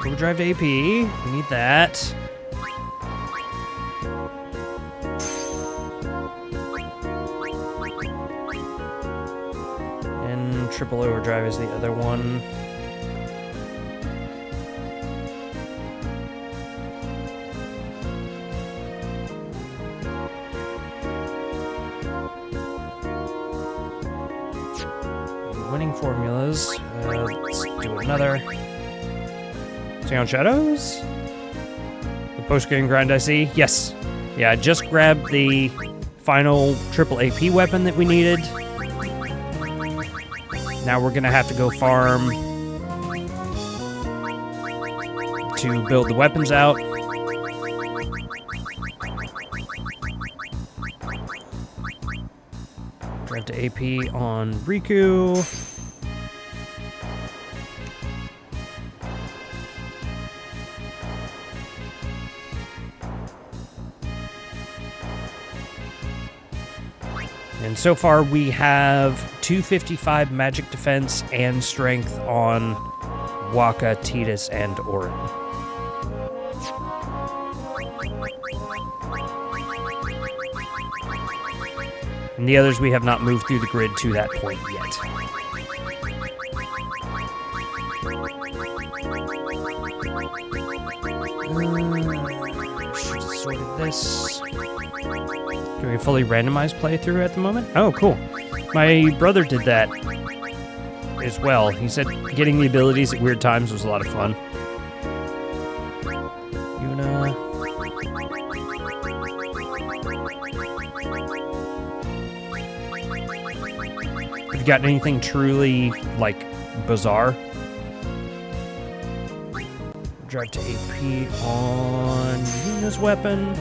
Overdrive AP, we need that. And triple overdrive is the other one. Winning formulas. Let's do another. Stay on Shadows? The post-game grind I see? Yes. Yeah, I just grabbed the final triple AP weapon that we needed. Now we're gonna have to go farm to build the weapons out. Drive to AP on Riku. And so far we have 255 magic defense and strength on Waka, Tidus, and Auron. And the others we have not moved through the grid to that point yet. Should have sorted this. Doing a fully randomized playthrough at the moment? Oh, cool. My brother did that as well. He said getting the abilities at weird times was a lot of fun. Yuna. Have you got anything truly, like, bizarre? Drive to AP on Yuna's weapon.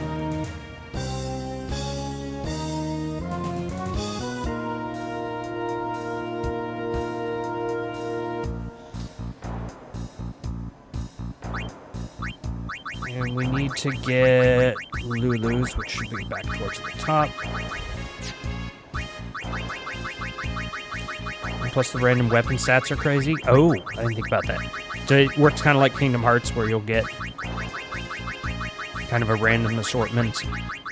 And we need to get Lulu's, which should be back towards the top. And plus the random weapon stats are crazy. Oh, I didn't think about that. So it works kind of like Kingdom Hearts, where you'll get kind of a random assortment.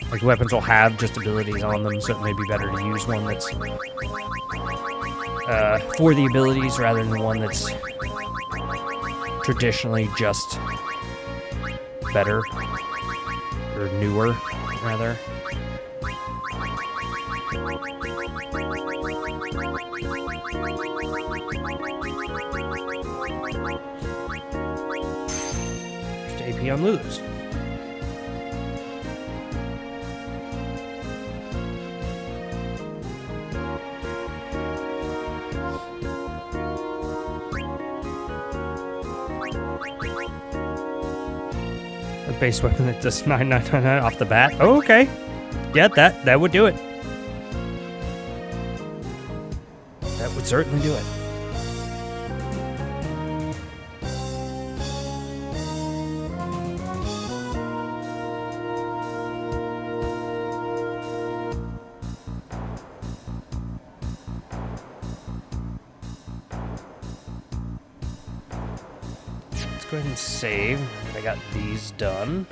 Like weapons will have just abilities on them, so it may be better to use one that's for the abilities rather than one that's traditionally just better, or newer, rather. Just AP on Lulu's. Base weapon that does 999 off the bat. Oh, okay. Yeah, that would do it. That would certainly do it. Let's go ahead and save. I got these done.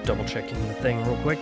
Double checking the thing real quick.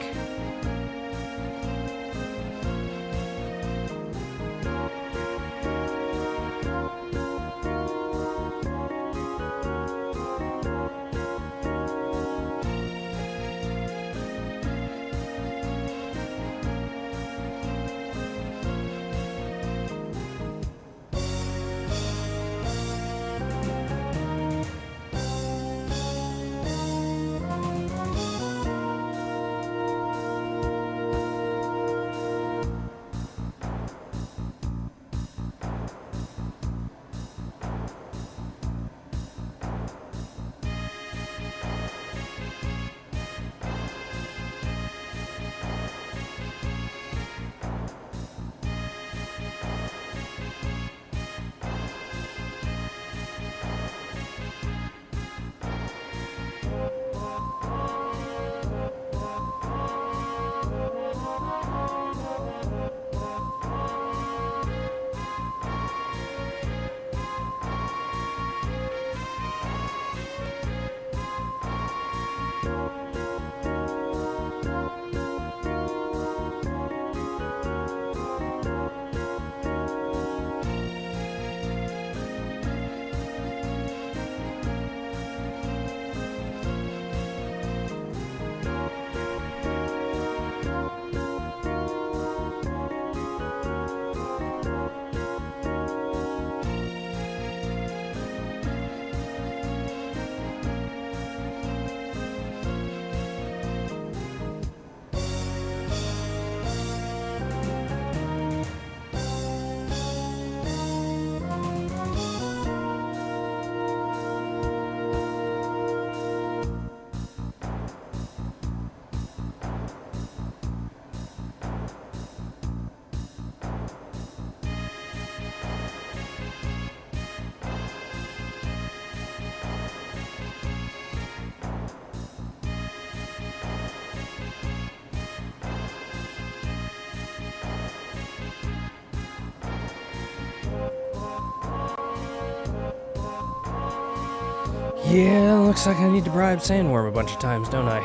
Yeah, looks like I need to bribe Sandworm a bunch of times, don't I?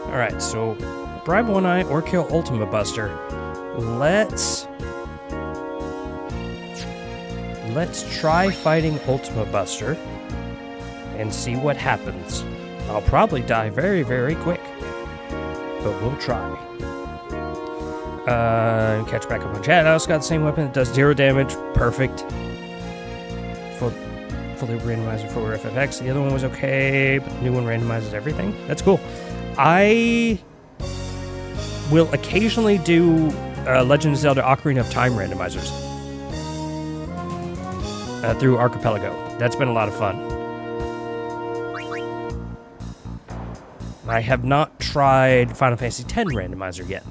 Alright, so bribe One Eye or kill Ultima Buster. Let's try fighting Ultima Buster and see what happens. I'll probably die very, very quick, but we'll try. Catch back up on chat. I also got the same weapon that does 0 damage. Perfect. Fully randomizer for FFX. The other one was okay, but the new one randomizes everything. That's cool. I will occasionally do Legend of Zelda Ocarina of Time randomizers through Archipelago. That's been a lot of fun. I have not tried Final Fantasy X randomizer yet.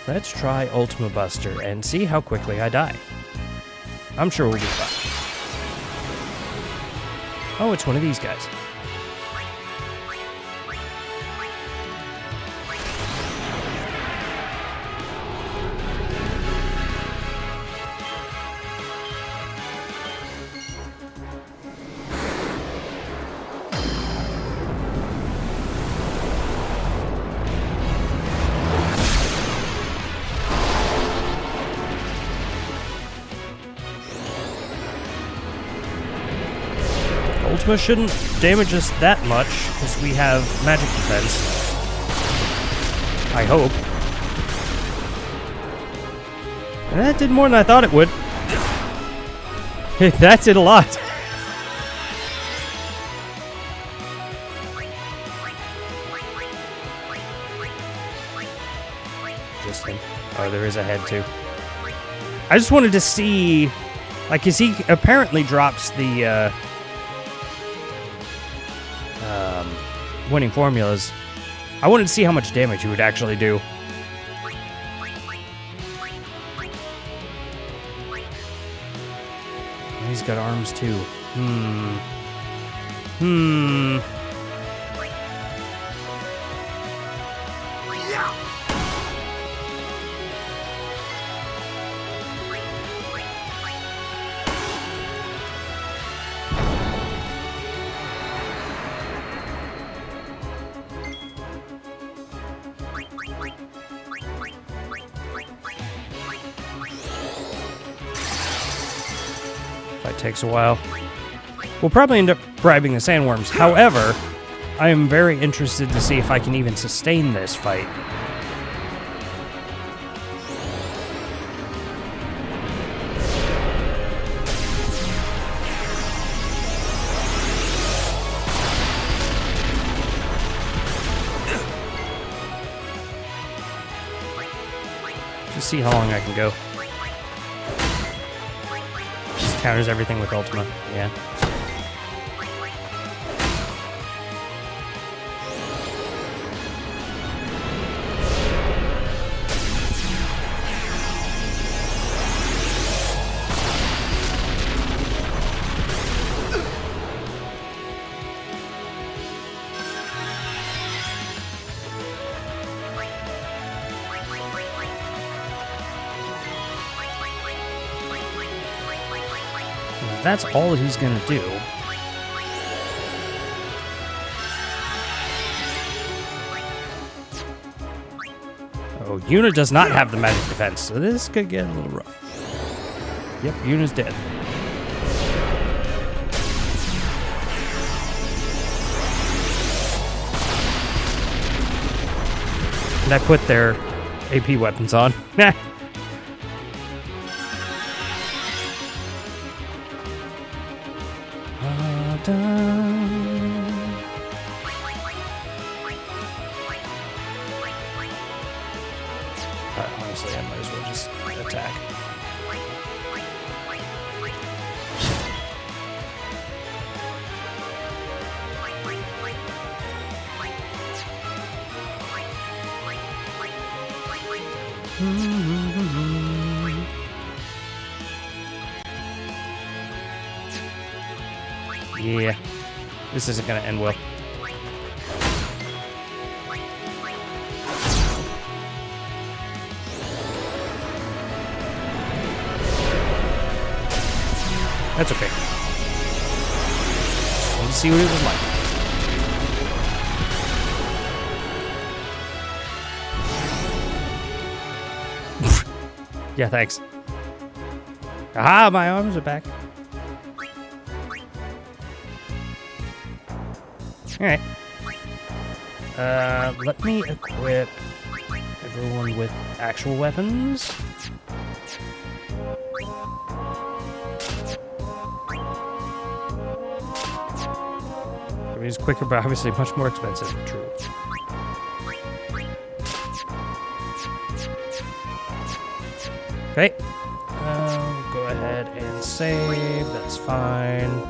Let's try Ultima Buster and see how quickly I die. I'm sure we'll be fine. Oh, it's one of these guys. Ultima shouldn't damage us that much, because we have magic defense. I hope. And that did more than I thought it would. That did a lot. Just him. Oh, there is a head, too. I just wanted to see... Like, because he apparently drops the, winning formulas. I wanted to see how much damage he would actually do. And he's got arms too. Takes a while. We'll probably end up bribing the sandworms. However, I am very interested to see if I can even sustain this fight. Just see how long I can go. Counters everything with Ultima, yeah. That's all he's gonna do. Oh, Yuna does not have the magic defense, so this could get a little rough. Yep, Yuna's dead. And I put their AP weapons on. Honestly, I might as well just attack. Yeah, this isn't gonna end well. That's okay. Let's see what it was like. Yeah, thanks. Aha, my arms are back. Alright. Let me equip everyone with actual weapons. It's quicker, but obviously much more expensive. True. Okay. Go ahead and save. That's fine.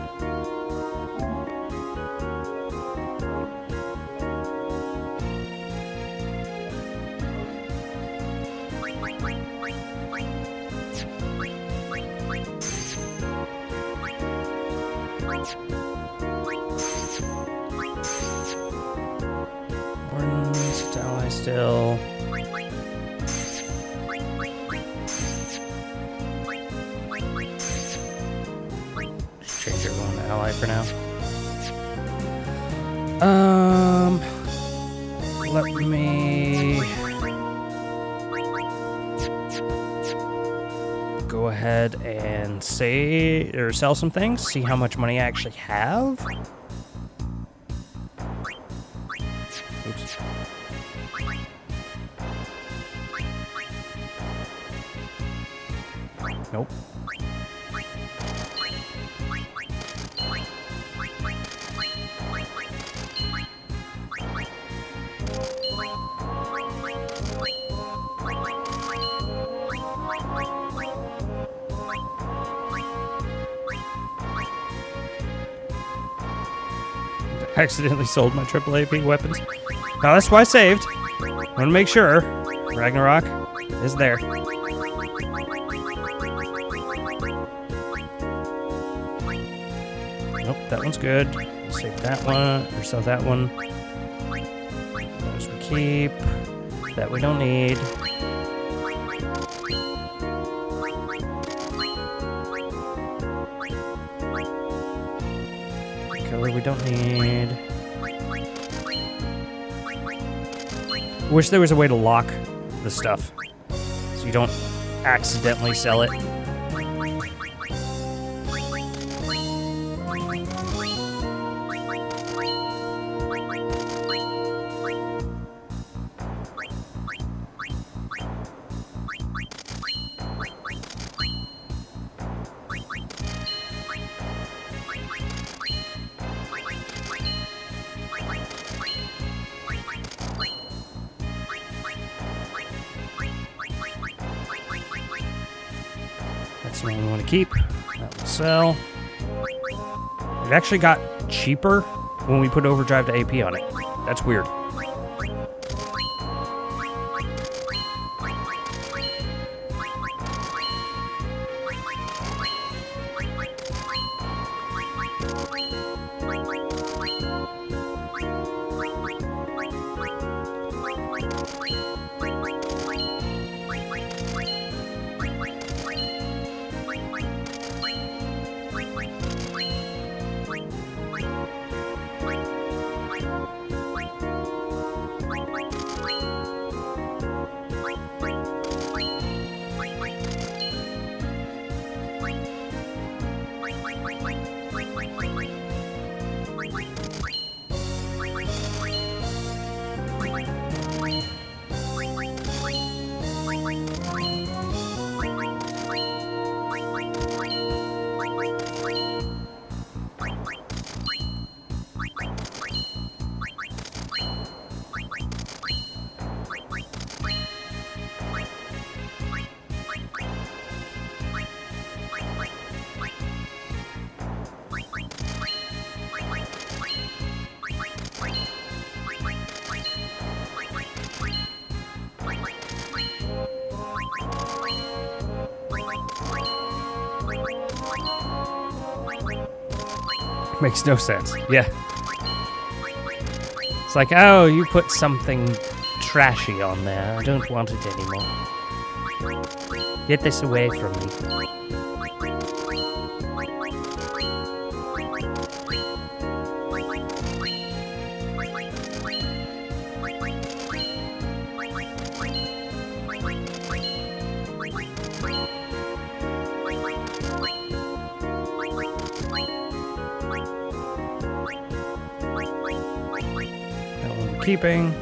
Still. Just change everyone to ally for now. Let me go ahead and say or sell some things, see how much money I actually have. Oops. Nope. I accidentally sold my triple AP weapons. Now that's why I saved. I want to make sure Ragnarok is there. Nope, that one's good. Save that one, or sell that one. Those we keep. That we don't need. Killer we don't need. Wish there was a way to lock the stuff so you don't accidentally sell it. That's the one we want to keep. That will sell. It actually got cheaper when we put overdrive to AP on it. That's weird. Makes no sense. Yeah. It's like, oh, you put something trashy on there. I don't want it anymore. Get this away from me. That one we're keeping.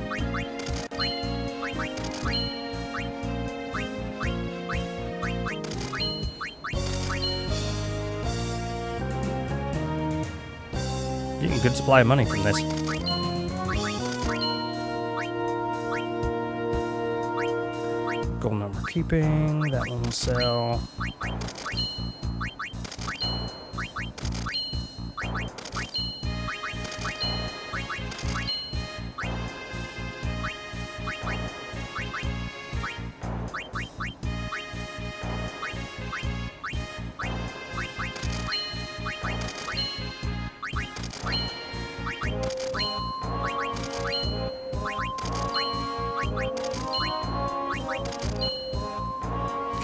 Getting a good supply of money from this. Gold one we're keeping. That one will sell.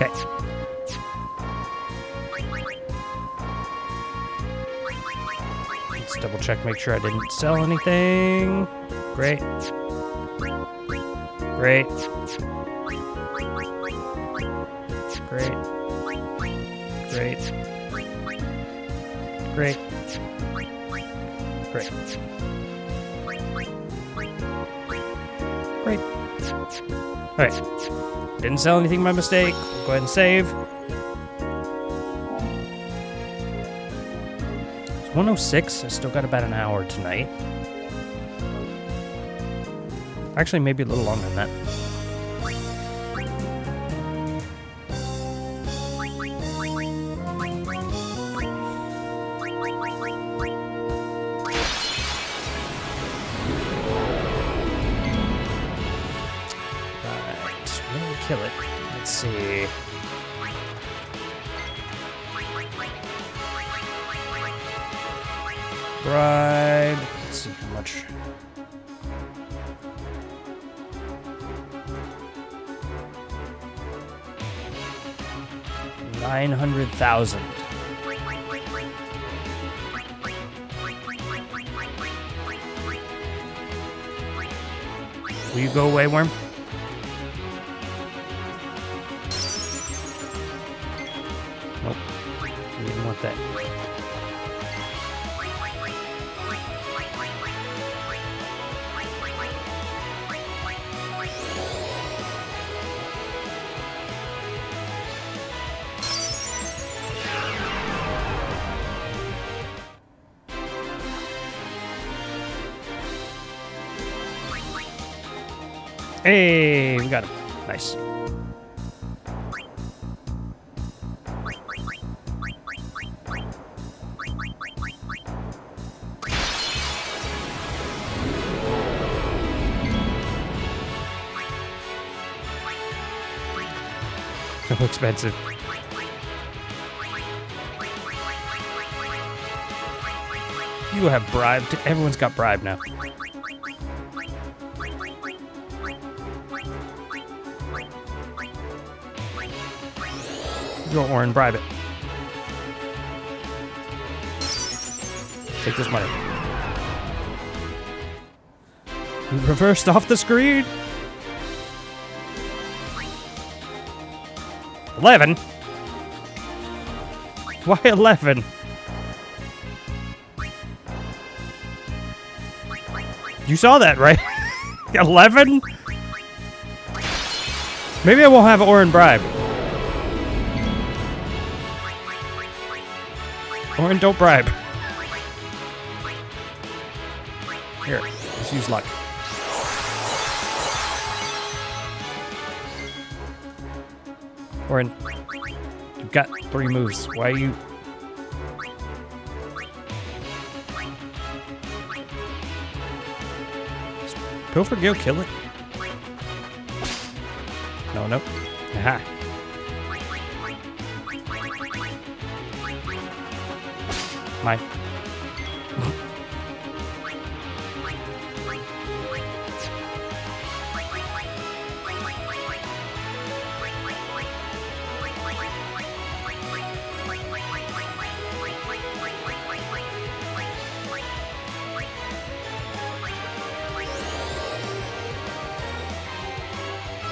Okay. Let's double check, make sure I didn't sell anything. Great. Great. Great. Great. Great. Great. Great. Alright. Didn't sell anything by mistake. Go ahead and save. It's 1:06. I still got about an hour tonight. Actually, maybe a little longer than that. Kill it. Let's see. Bribe. Let's see how much. $900,000. Will you go away, worm? Nope. We didn't want that. Hey, we got him. Nice. So expensive. You have bribed. Everyone's got bribed now. Go, Auron, bribe it. Take this money. You reversed off the screen. 11? Why 11? You saw that, right? 11? Maybe I won't have Auron bribe. Auron, don't bribe. Here, let's use luck. Auron, you've got 3 moves. Why are you... Pilfer Gil, kill it. No, no. Aha. Mine.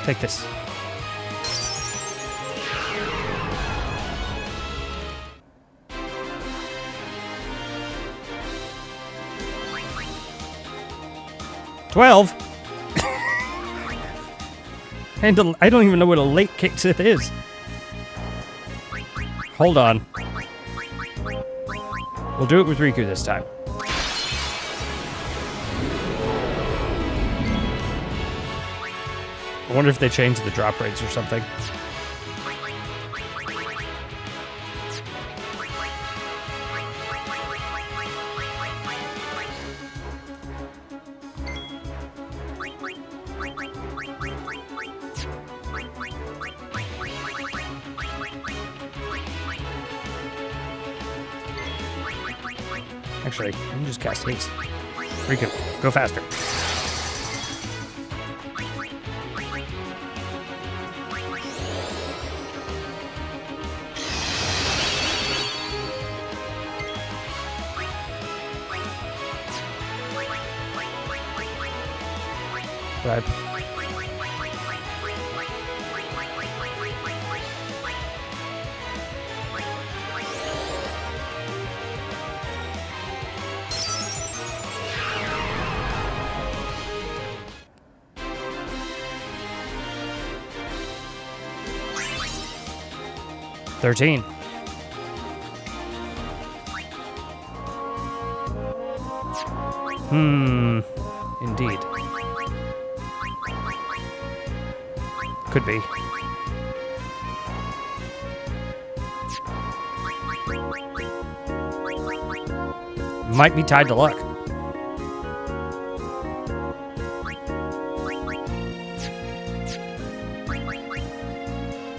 Take this. $12? And I don't even know what a late kick Sith is. Hold on. We'll do it with Riku this time. I wonder if they changed the drop rates or something. Actually, let me just cast haste. Riku, go faster. Bribe. $13. Indeed. Could be. Might be tied to luck.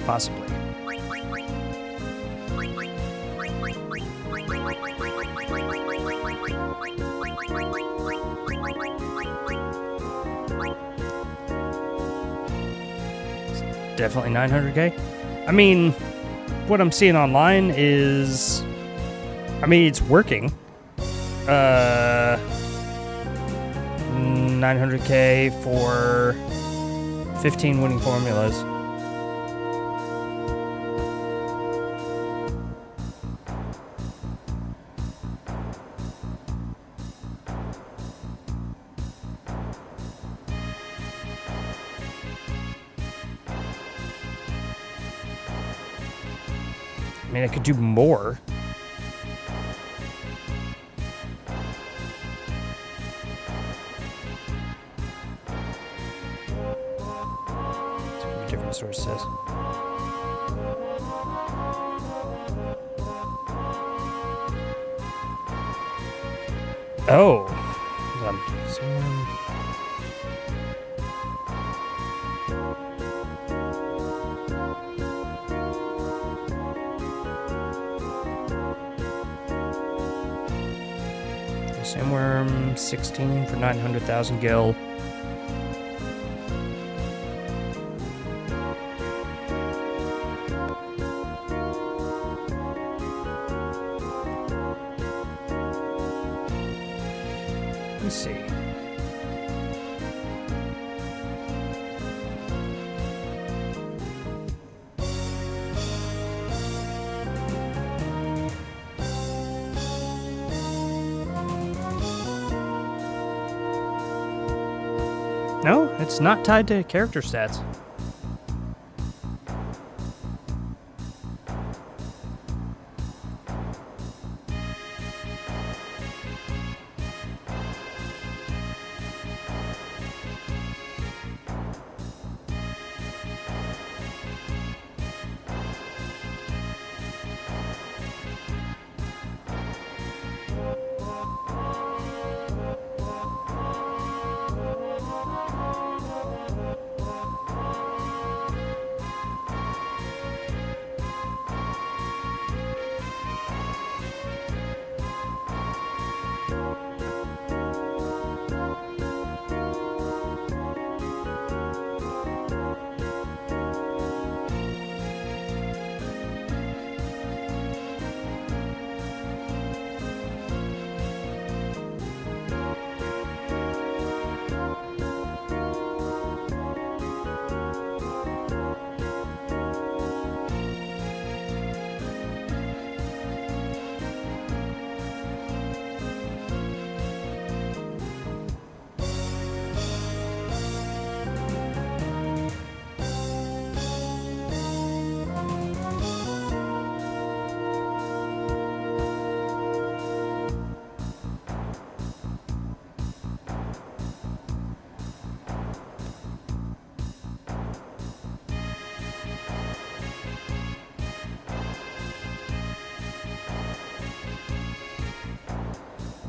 Possibly. Definitely 900k. I mean, what I'm seeing online is, I mean, it's working. 900k for 15 winning formulas. I mean, I could do more. Let's see what a different source says. Oh. Hold on. Sandworm 16 for 900,000 gil. Let's see. No, it's not tied to character stats.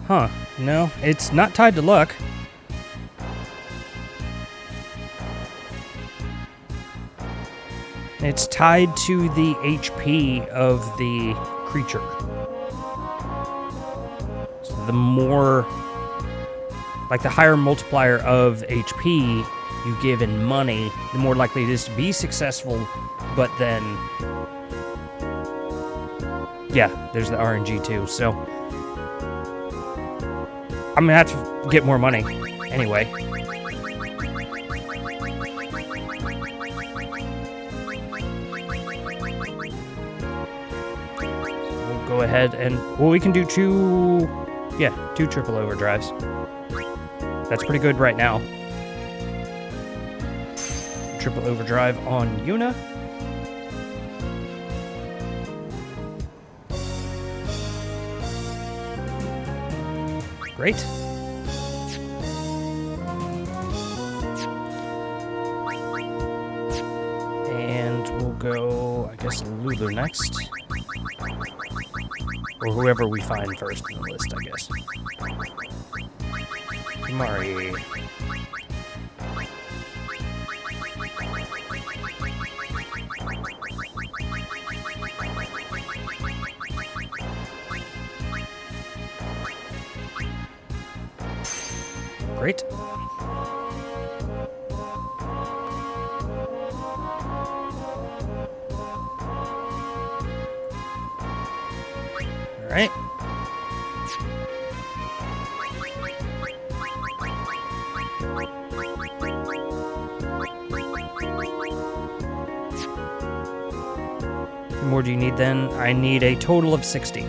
Huh. No, it's not tied to luck. It's tied to the HP of the creature. So the more, like the higher multiplier of HP you give in money, the more likely it is to be successful, but then, yeah, there's the RNG too, so I'm gonna have to get more money anyway. Go ahead and, well, we can do two triple overdrives. That's pretty good right now. Triple overdrive on Yuna. Great. And we'll go, I guess, Lulu next. Or whoever we find first in the list, I guess. Mari. Great. All right. How more do you need then? I need a total of 60.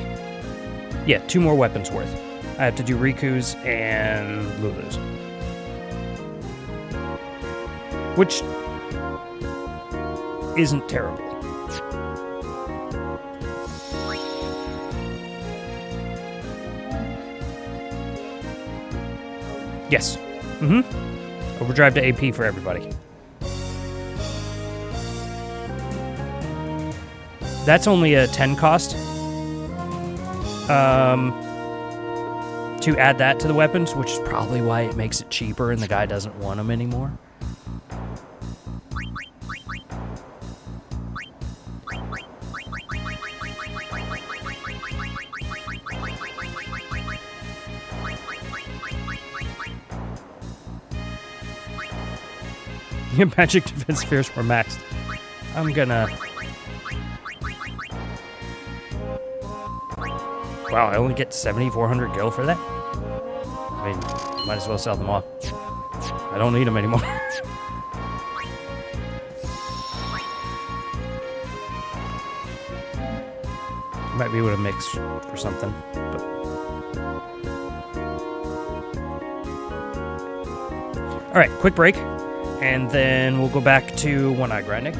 Yeah, 2 more weapons worth. I have to do Riku's and Lulu's. Which isn't terrible. Yes. Overdrive to AP for everybody. That's only a 10 cost. To add that to the weapons, which is probably why it makes it cheaper and the guy doesn't want them anymore. Your magic defense spheres were maxed. I'm gonna... Wow, I only get 7,400 gil for that? I mean, might as well sell them off. I don't need them anymore. Might be able to mix for something. But... Alright, quick break. And then we'll go back to one-eye grinding.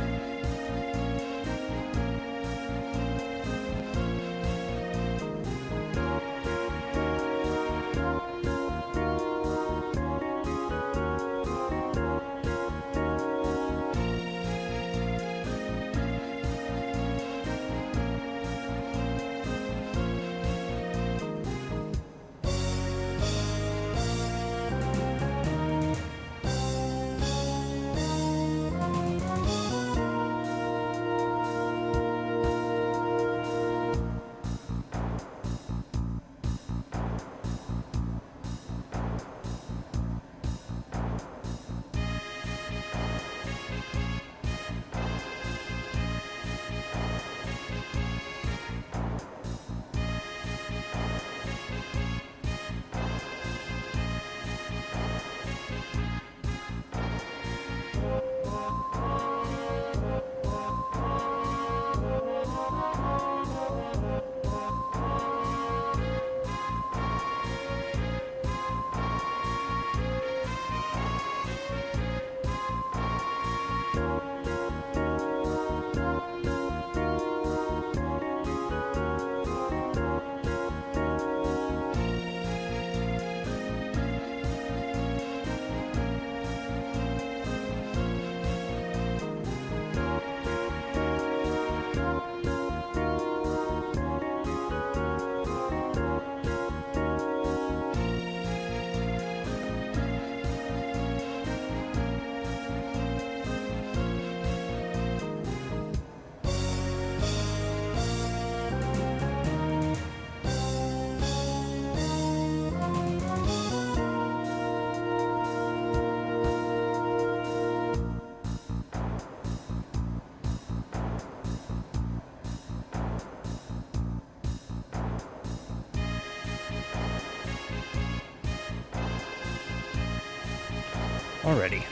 Alrighty.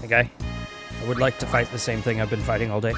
Hey, guy. I would like to fight the same thing I've been fighting all day.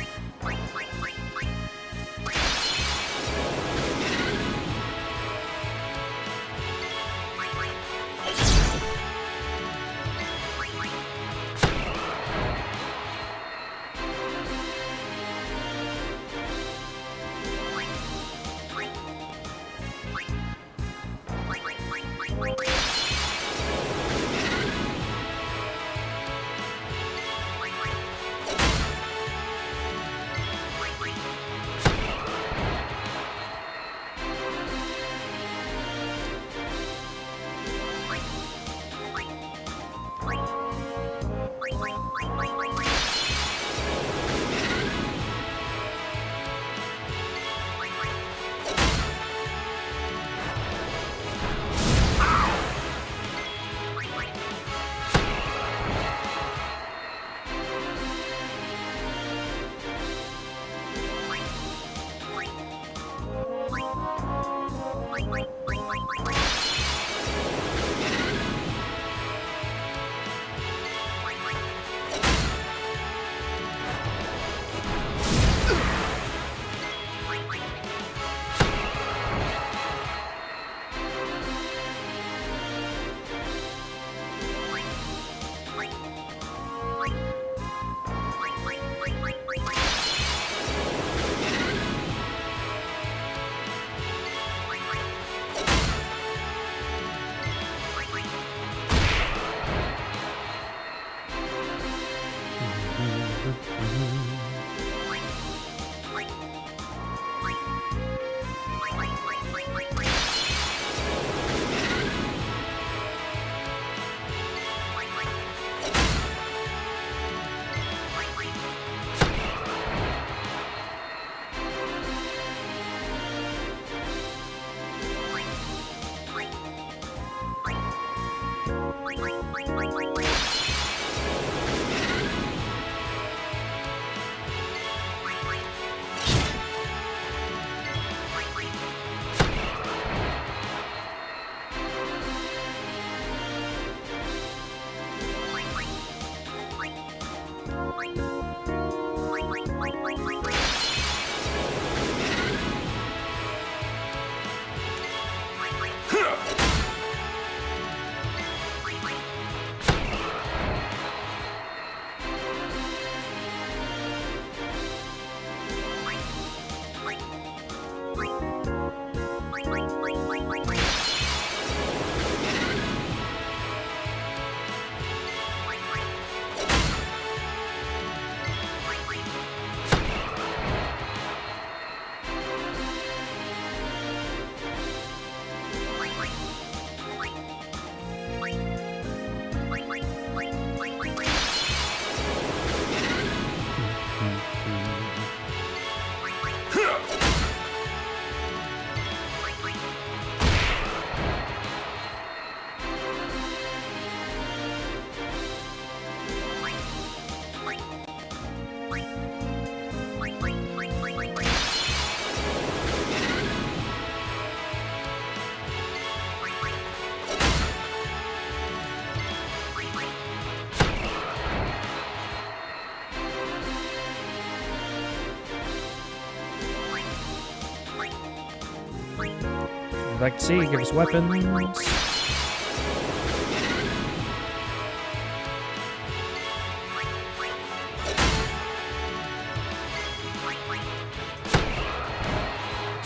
I'd like to see, give us weapons.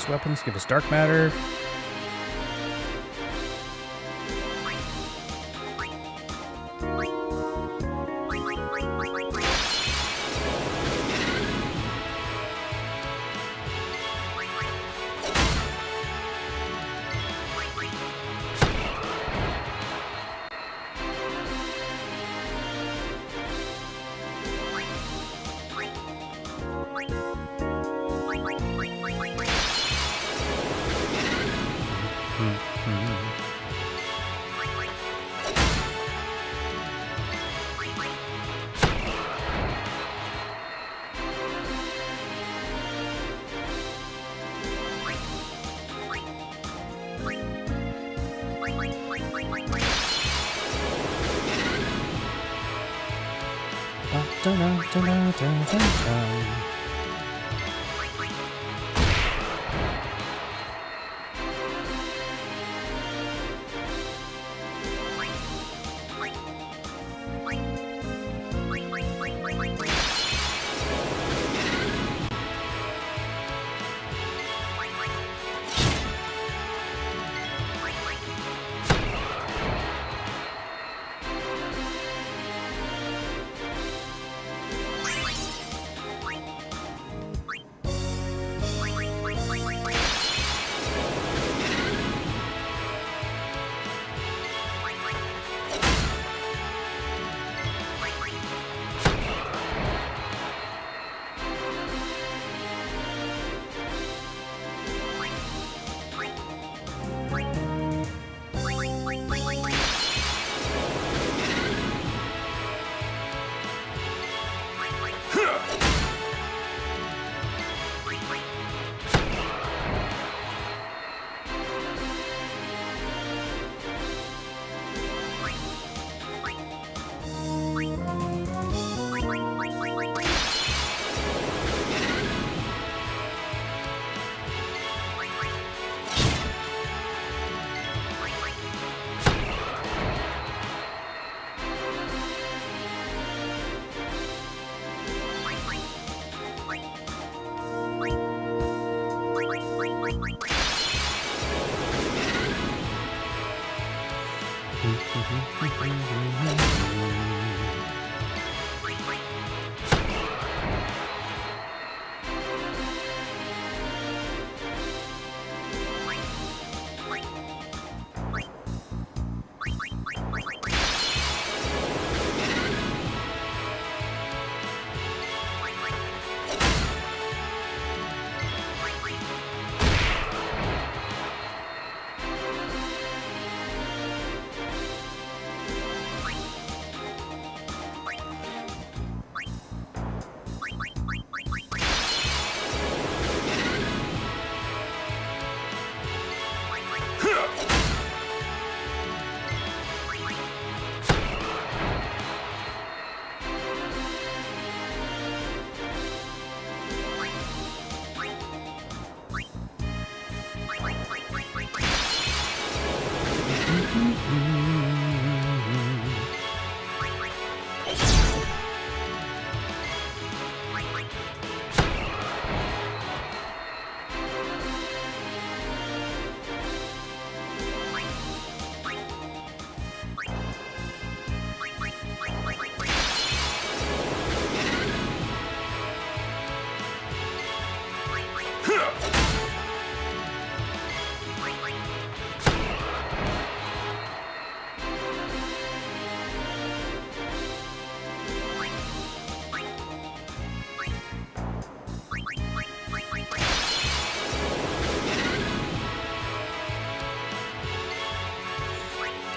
Weapons, give us dark matter.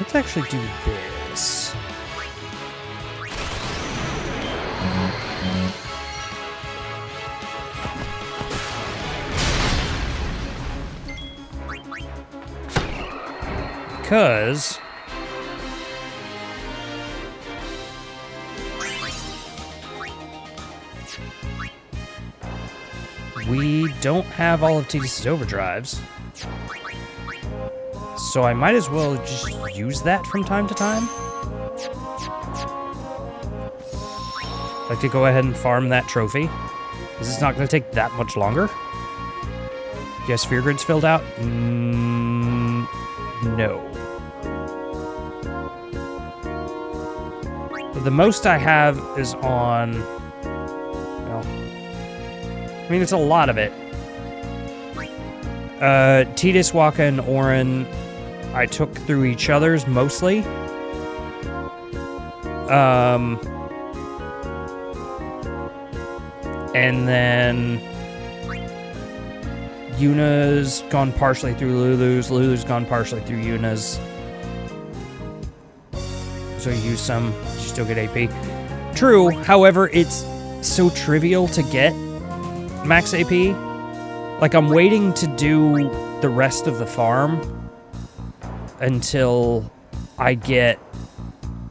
Let's actually do this. Because we don't have all of Tidus's overdrives. So I might as well just use that from time to time. Like to go ahead and farm that trophy. Is this not going to take that much longer? Yes, Sphere Grid's filled out? No. But the most I have is on... Well, I mean, it's a lot of it. Tidus, Waka, and Auron, I took through each other's mostly. And then Yuna's gone partially through Lulu's. Lulu's gone partially through Yuna's. So you use some, you still get AP. True, however, it's so trivial to get max AP. Like, I'm waiting to do the rest of the farm until I get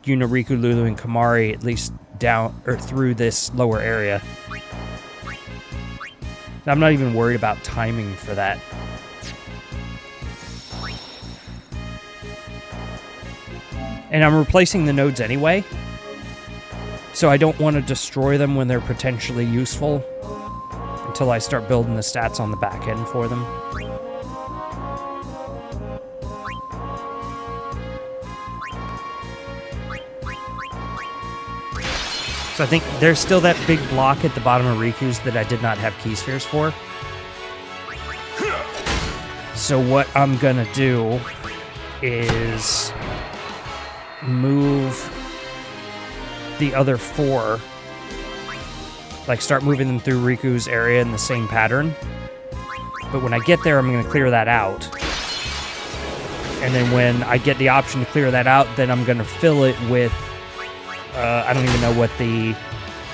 Yuna, Riku, Lulu, and Kamari at least down or through this lower area. I'm not even worried about timing for that. And I'm replacing the nodes anyway, so I don't want to destroy them when they're potentially useful until I start building the stats on the back end for them. So I think there's still that big block at the bottom of Riku's that I did not have key spheres for. So what I'm gonna do is move the other 4, like start moving them through Riku's area in the same pattern. But when I get there, I'm gonna clear that out. And then when I get the option to clear that out, then I'm gonna fill it with I don't even know what the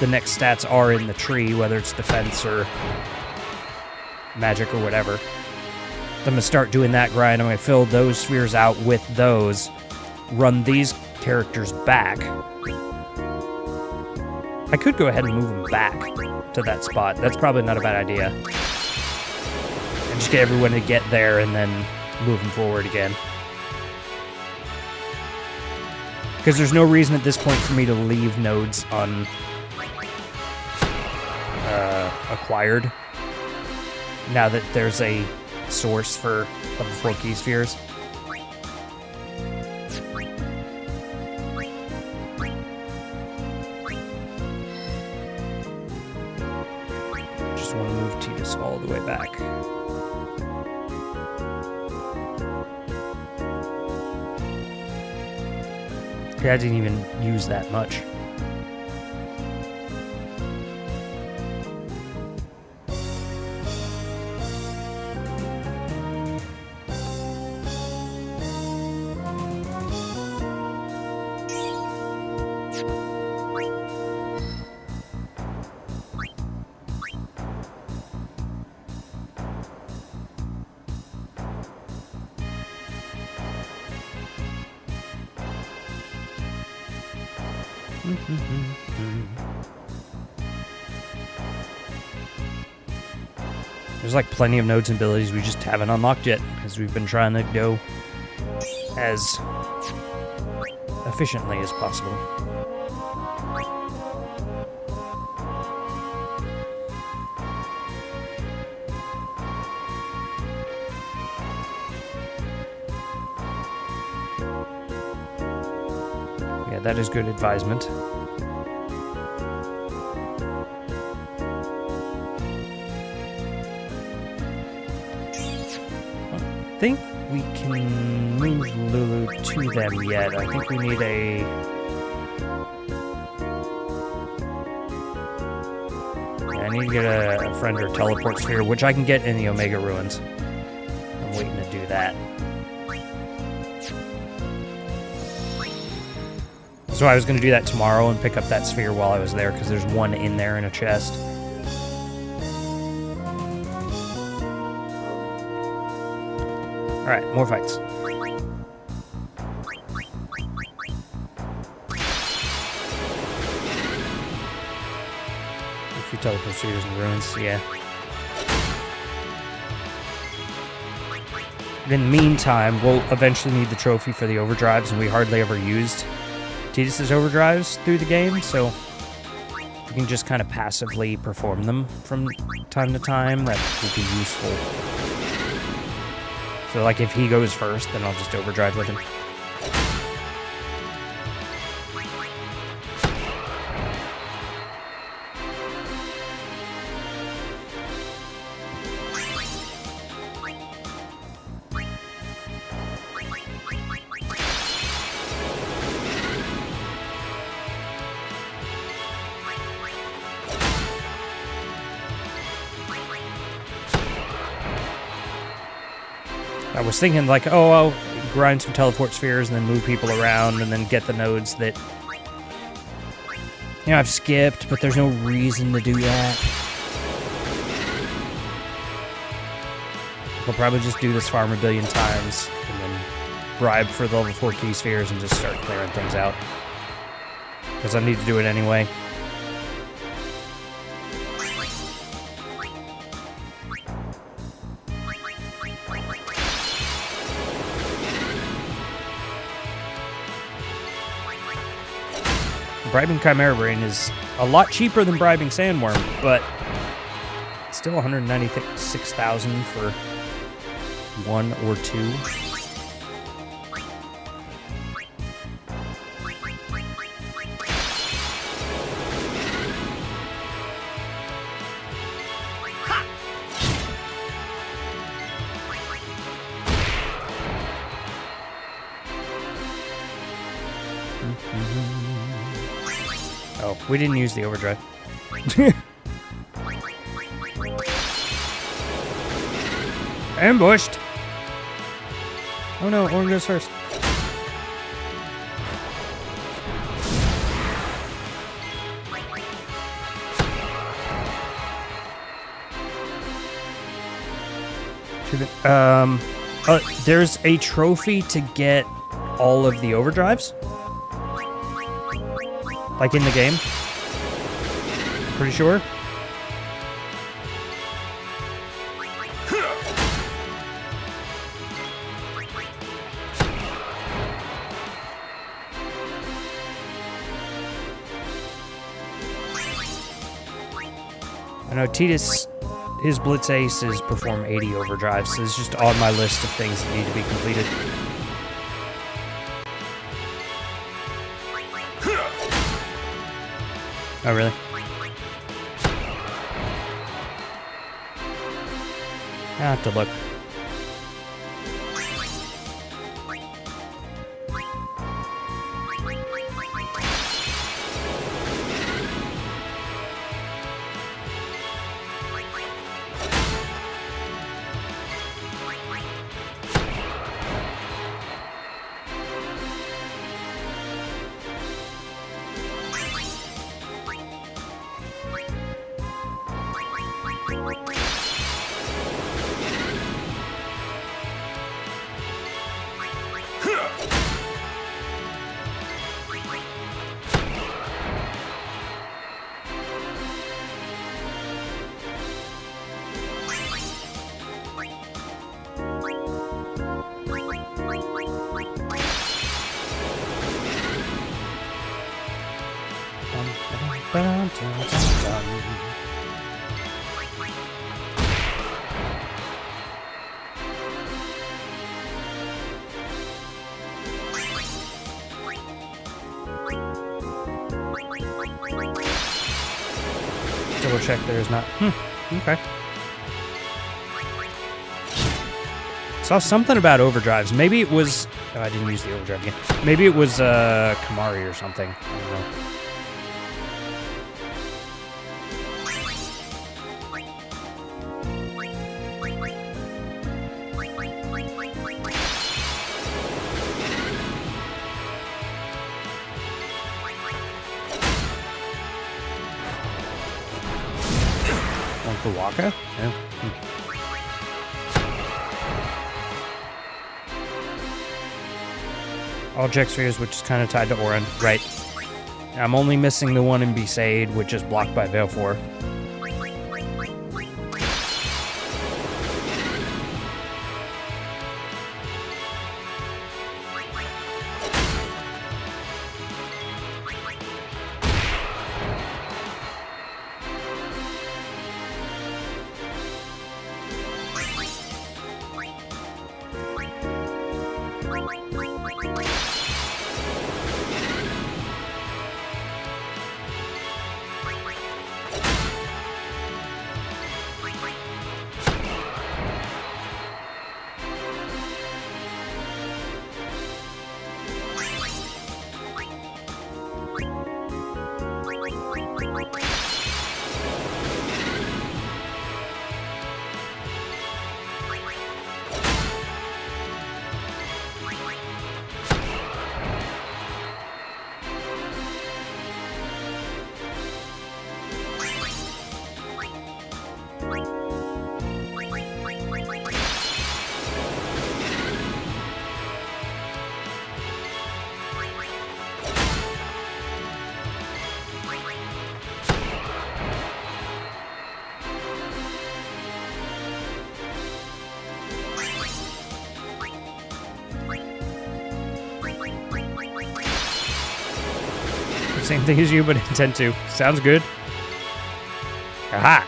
next stats are in the tree, whether it's defense or magic or whatever. So I'm going to start doing that grind. I'm going to fill those spheres out with those, run these characters back. I could go ahead and move them back to that spot. That's probably not a bad idea. And just get everyone to get there and then move them forward again. Because there's no reason at this point for me to leave nodes acquired. Now that there's a source for level 4 key spheres. Just want to move Titus all the way back. I didn't even use that much. There's like plenty of nodes and abilities we just haven't unlocked yet, because we've been trying to go as efficiently as possible. Yeah, that is good advisement. I think we can move Lulu to them yet. I think we need a... Yeah, I need to get a friend or teleport sphere, which I can get in the Omega Ruins. I'm waiting to do that. So I was going to do that tomorrow and pick up that sphere while I was there, because there's one in there in a chest. Alright, more fights. A few teleport spheres and ruins, yeah. In the meantime, we'll eventually need the trophy for the overdrives, and we hardly ever used Tidus's overdrives through the game, so we can just kind of passively perform them from time to time. That will be useful. So, like, if he goes first, then I'll just overdrive with him. I was thinking, like, oh, I'll grind some teleport spheres and then move people around and then get the nodes that, you know, I've skipped, but there's no reason to do that. I'll probably just do this farm a billion times and then bribe for the level 4 key spheres and just start clearing things out. because I need to do it anyway. Bribing Chimera Brain is a lot cheaper than bribing Sandworm, but still 196,000 for 1 or 2. Oh, we didn't use the overdrive. Ambushed! Oh no, Auron goes first. There's a trophy to get all of the overdrives. Like in the game. Pretty sure. I know Titus, his Blitz Ace is perform 80 overdrives, so it's just on my list of things that need to be completed. Oh, really? I have to look. Double check there is not. Okay. Saw something about overdrives. Maybe it was. Oh, I didn't use the overdrive again. Maybe it was Kamari or something. I don't know. For Waka? Yeah. All Jack spheres, which is kind of tied to Auron. Right. I'm only missing the one in Besaid, which is blocked by Veil 4. Same thing as you, but intend to. Sounds good. Aha!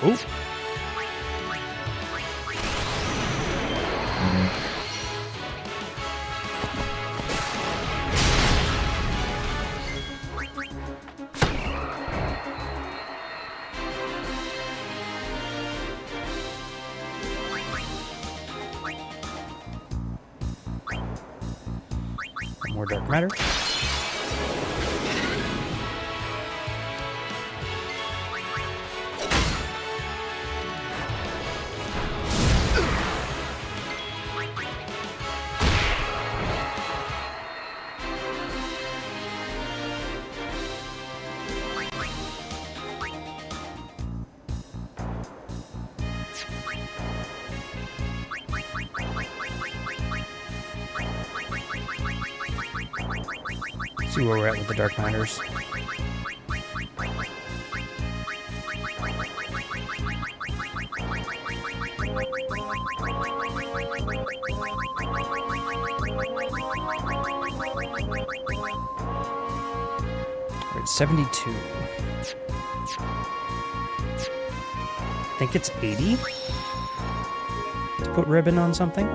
Oof. More dark matter. See where we're at with the dark matters. We're at 72. I think it's 80 to put ribbon on something.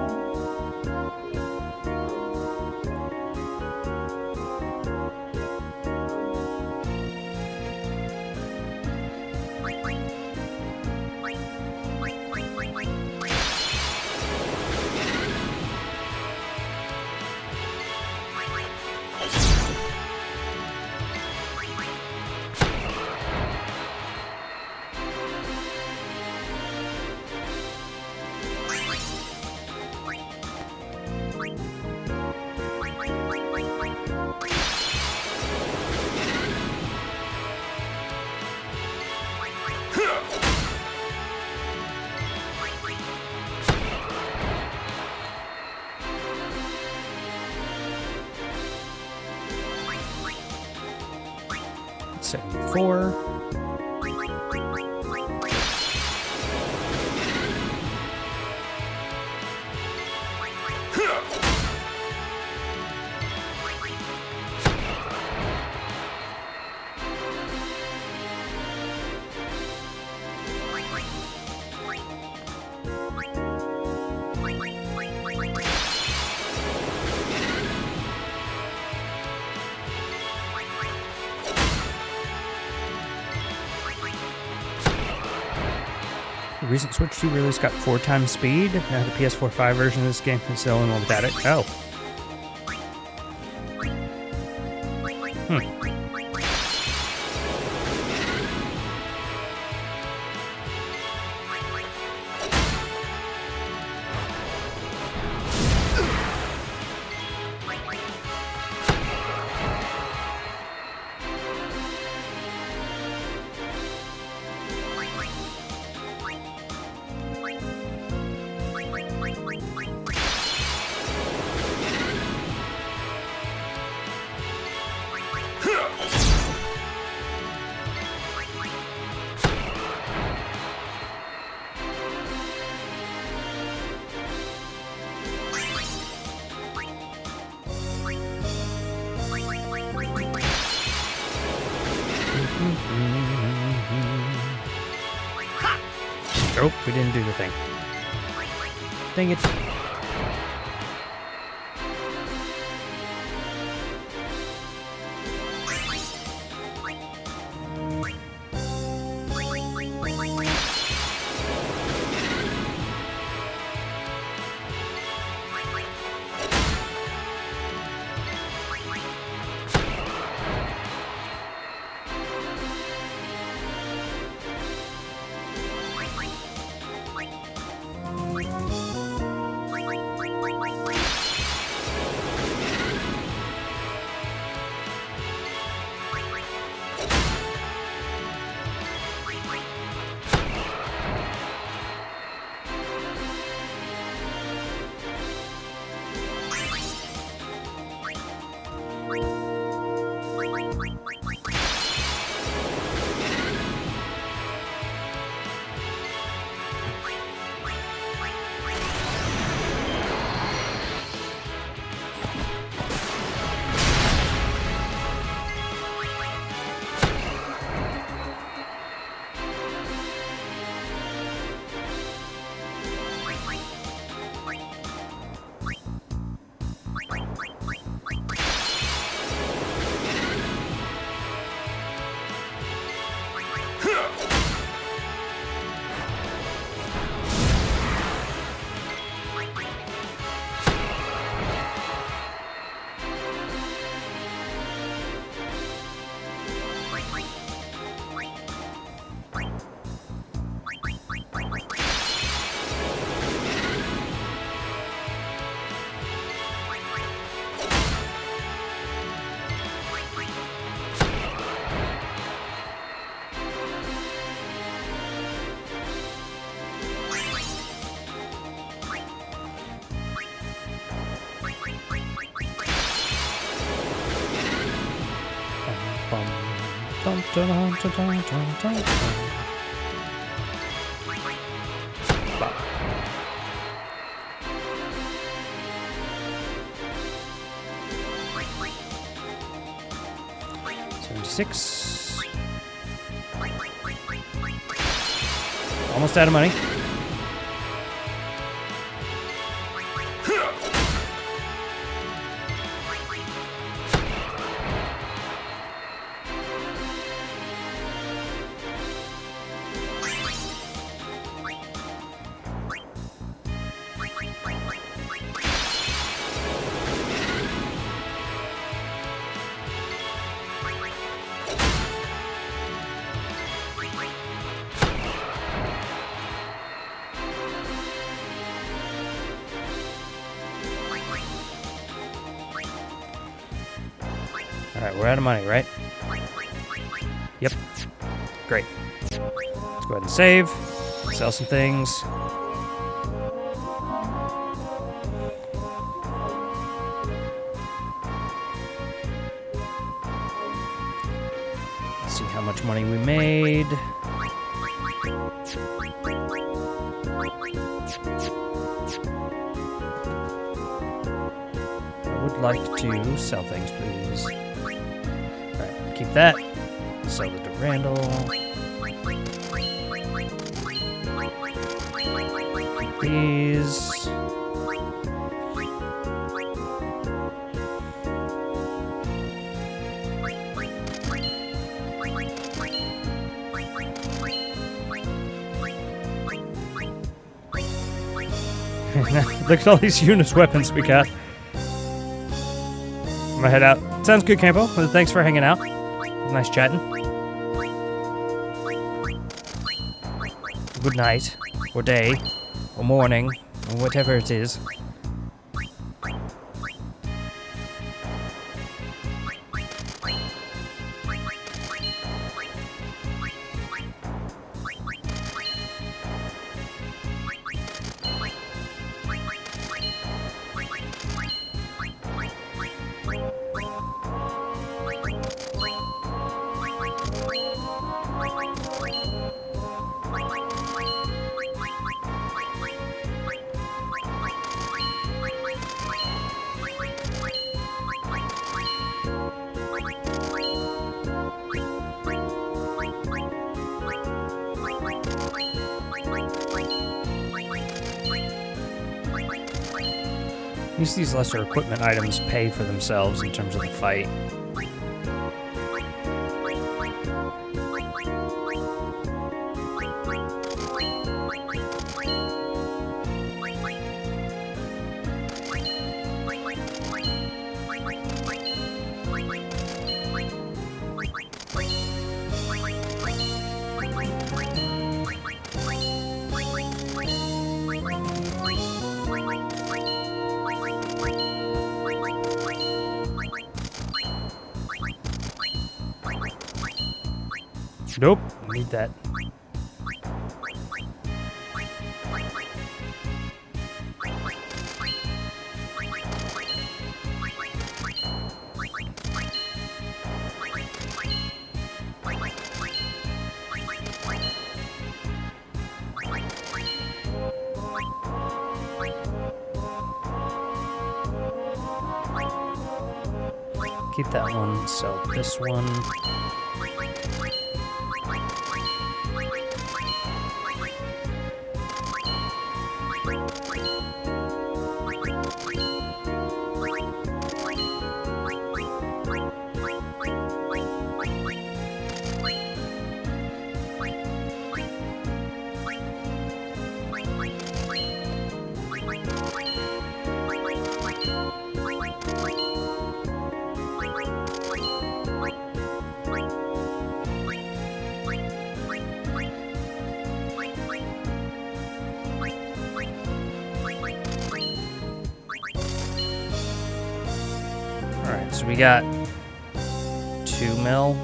Four. The recent Switch 2 release got 4 times speed. Now the PS4 5 version of this game is the only one without it. Oh. Oh, we didn't do the thing. Dang it. Dun, dun, dun, dun, dun, dun, dun. Bah. 76. Almost out of money. Alright, we're out of money, right? Yep. Great. Let's go ahead and save. Sell some things. Let's see how much money we made. I would like to sell things, please. Alright, keep that. Sell it to Randall. Keep these. Look at all these Eunice weapons we got. I'm gonna head out. Sounds good, Campo. Well, thanks for hanging out. Nice chatting. Good night, or day, or morning, or whatever it is. least these lesser equipment items pay for themselves in terms of the fight. Nope, need that. Keep that one, sell this one. So we got 2 mil.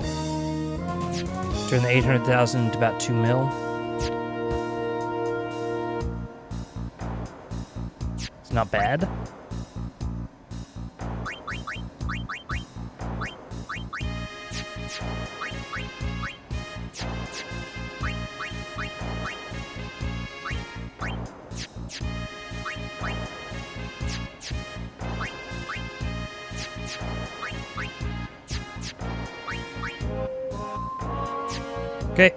Turn the 800,000 to about 2 mil. It's not bad. Okay,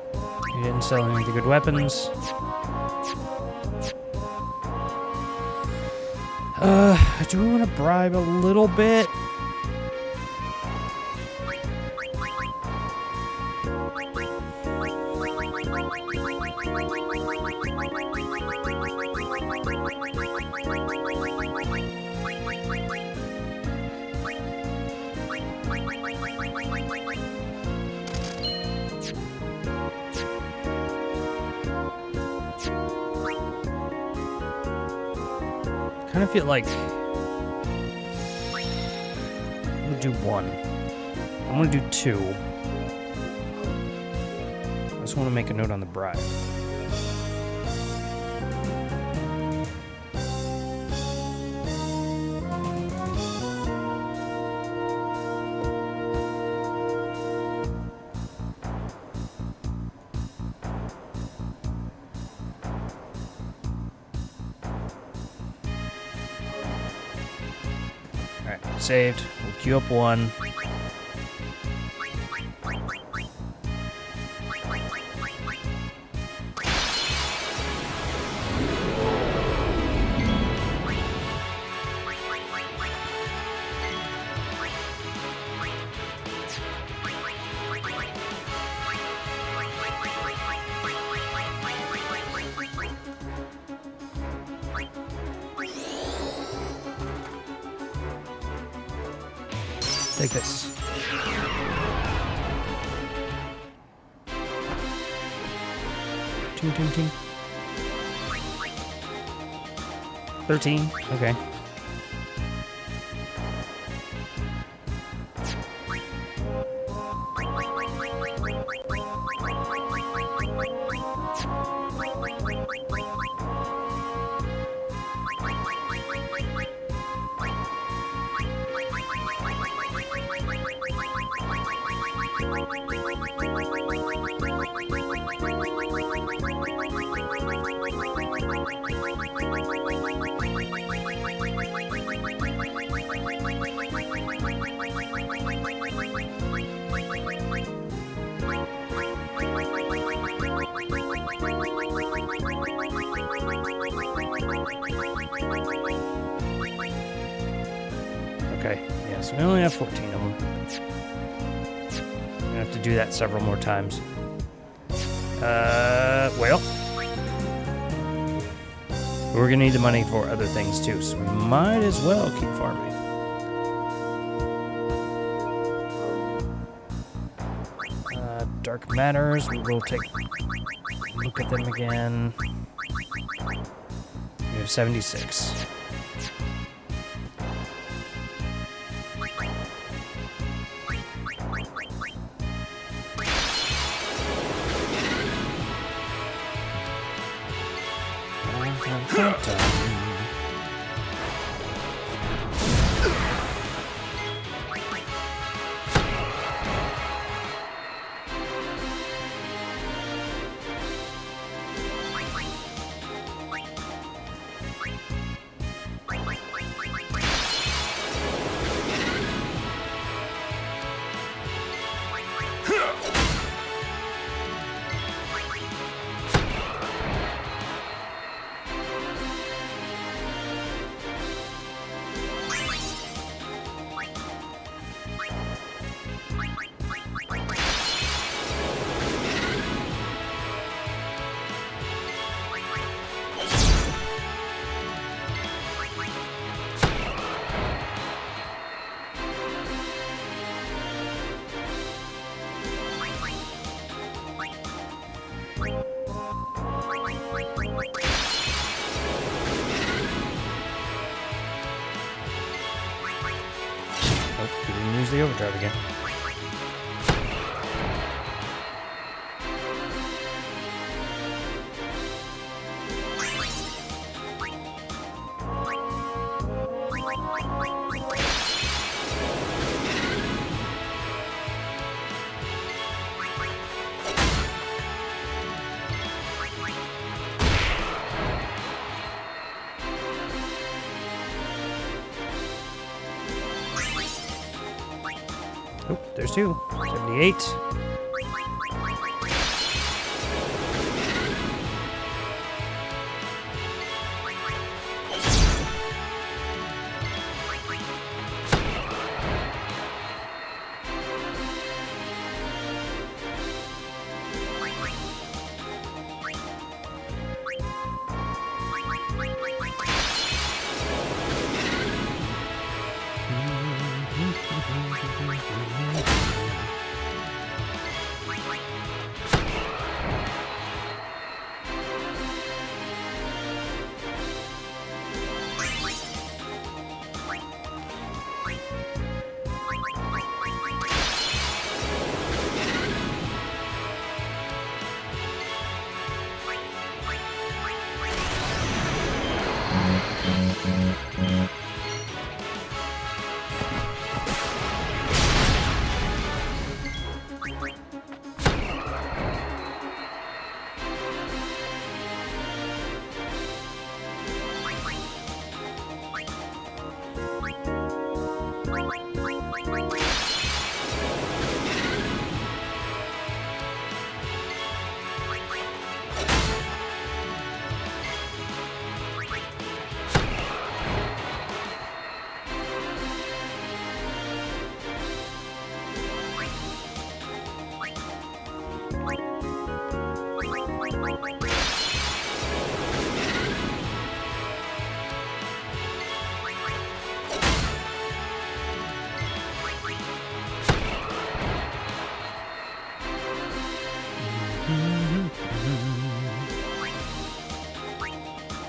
you didn't sell any of the good weapons. Do we want to bribe a little bit? Kind of feel like I'm gonna do 1. I'm gonna do 2. I just want to make a note on the bribe. Saved. We'll queue up 1. Take this. Ting, ting, ting. 13. Okay. Okay, yeah, so we only have 14 of them. We're gonna have to do that several more times. Well, we're gonna need the money for other things too, so we might as well keep farming. Dark matters, we will take a look at them again. We have 76. The overdrive again. Oh, there's two. 78.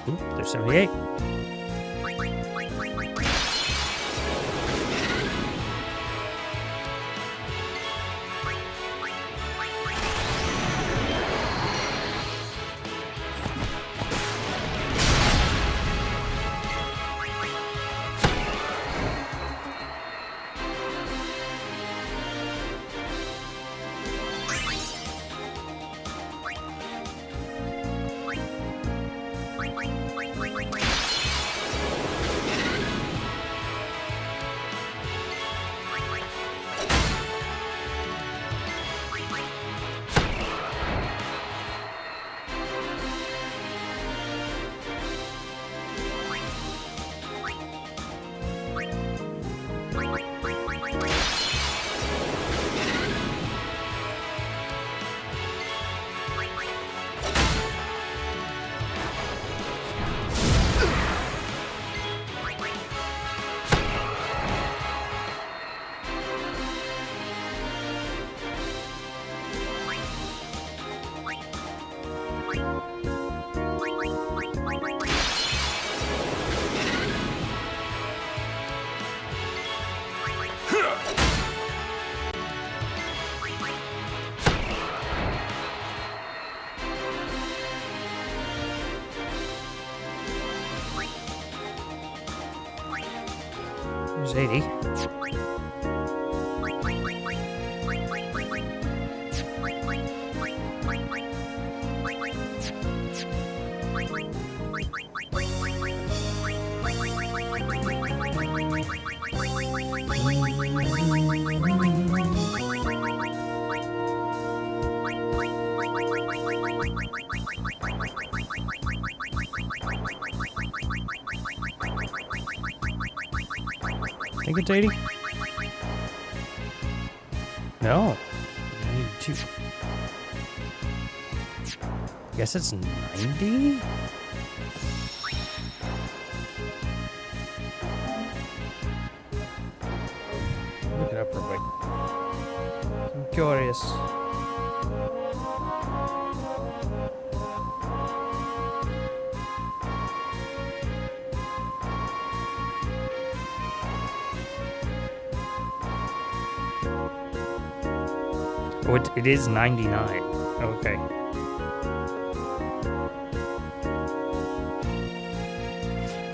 Ooh, there's 78. There's 80. I think it's 80. No. 82. I guess it's 90? Look it up real quick. I'm curious. Oh, it is 99. Okay.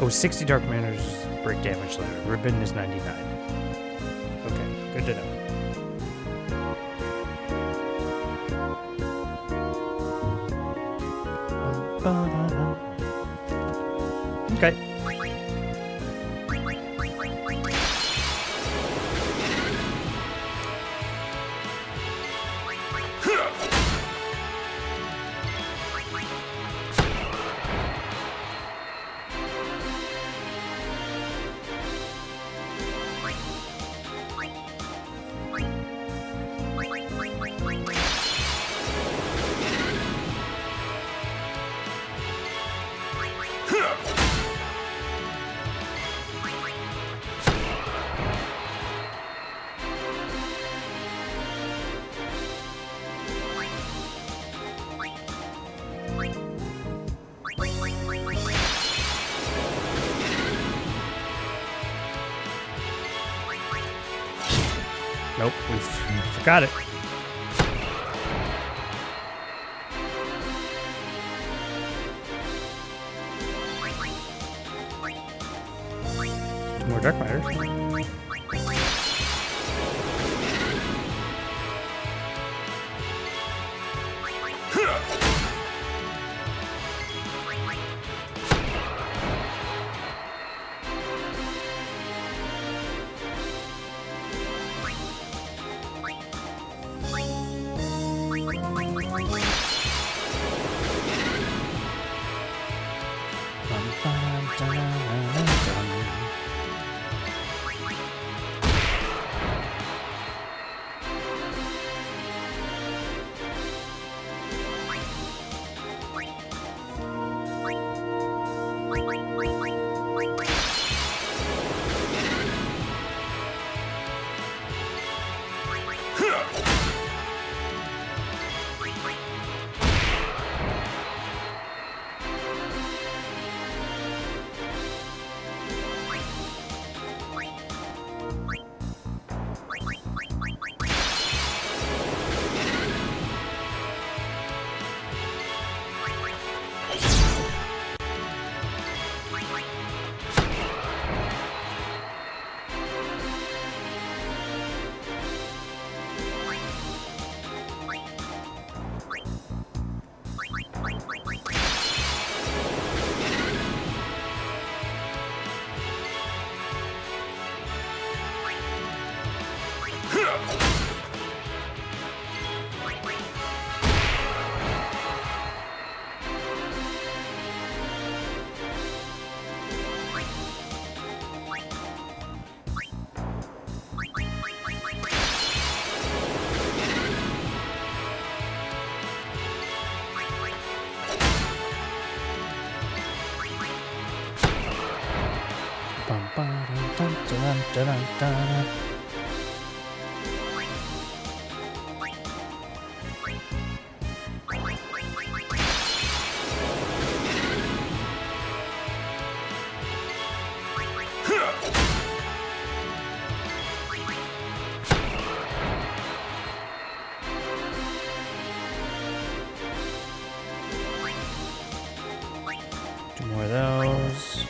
Oh, 60 Dark Matters break damage ladder. Ribbon is 99. Okay, good to know. Okay. Nope, we forgot it. Two more Dark Matters. More of those.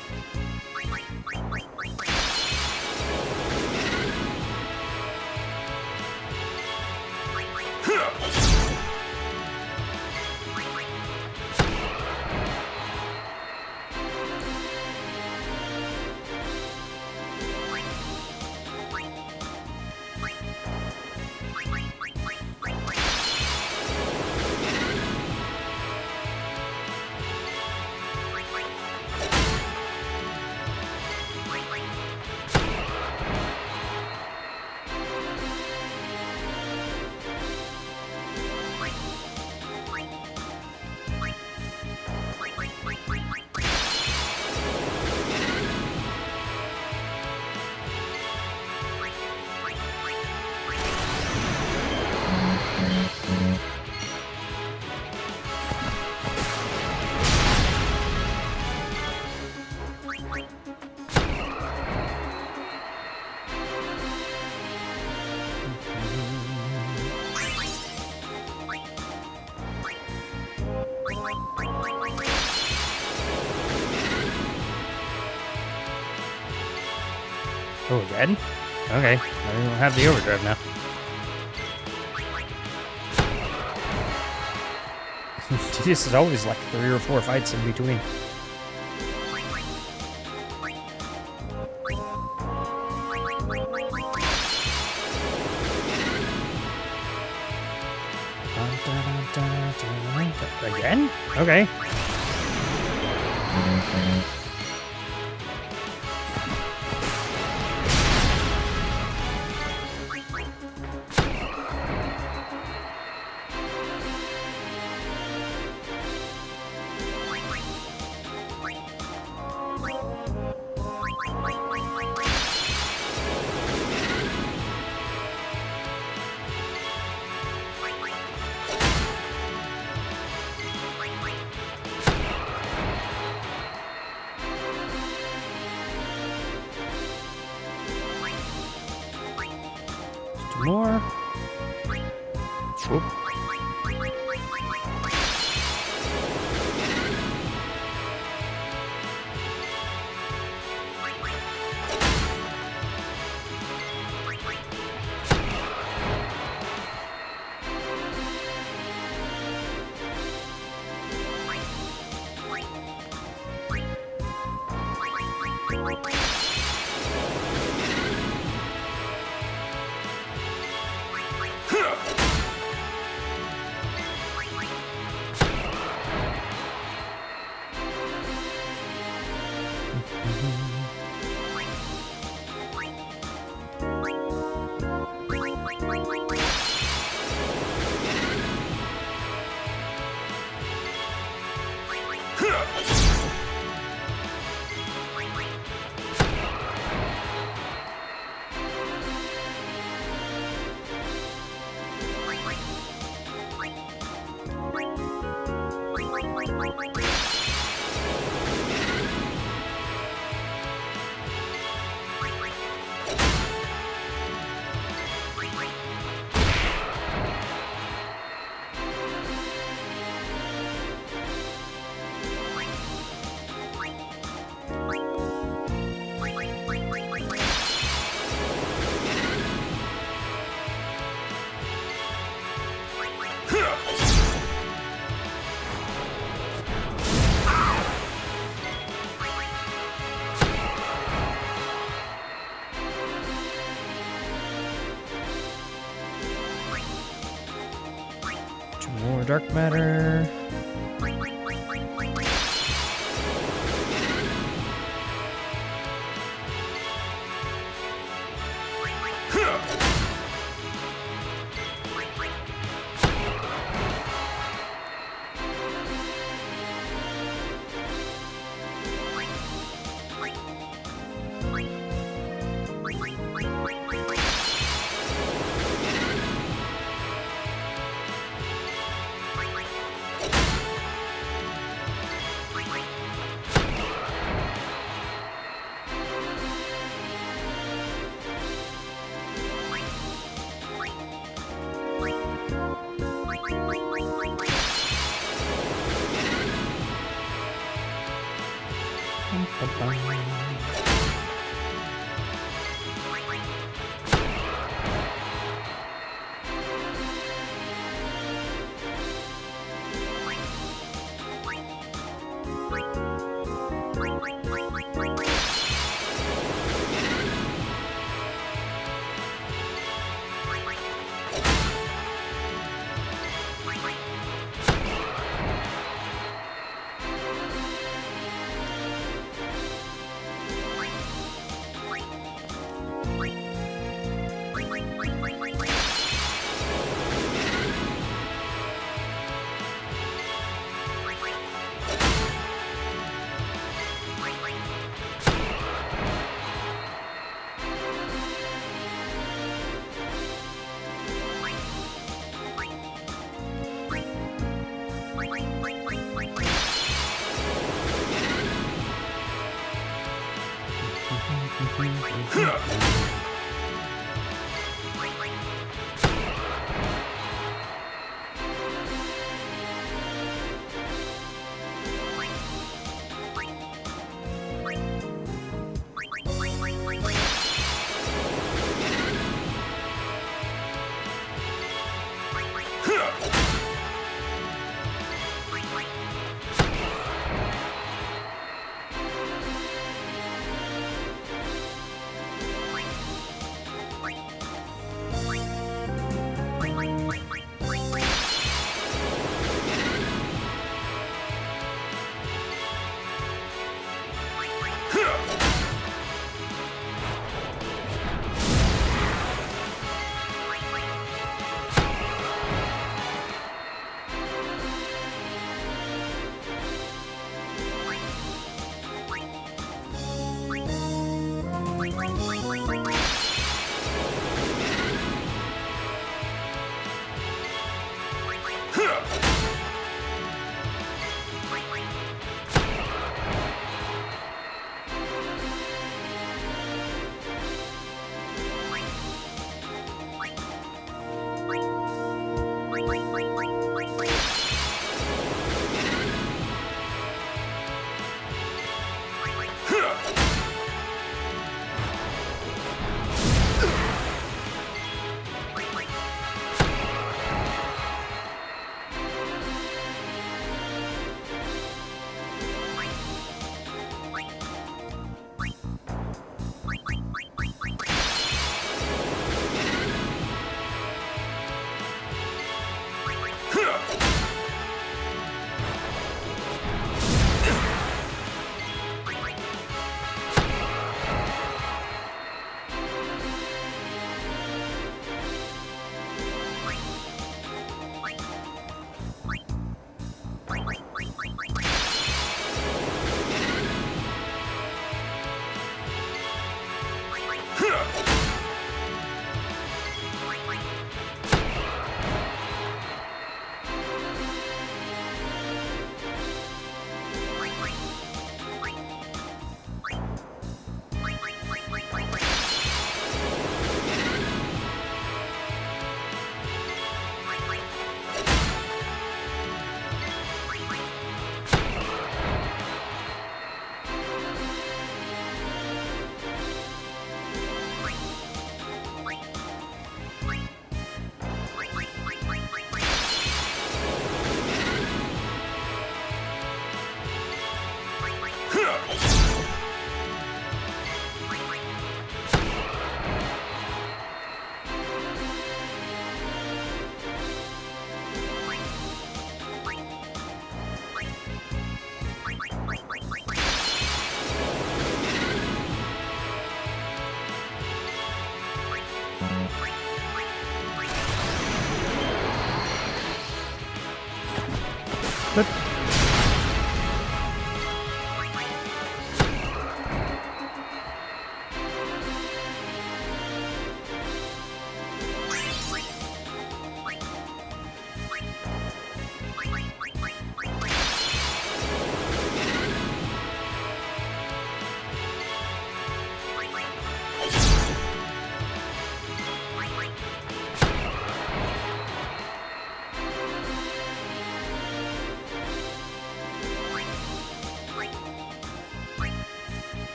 Oh, again? Okay, I don't have the overdrive now. This is always like 3 or 4 fights in between. Again? Okay. More. Whoop. More dark matter.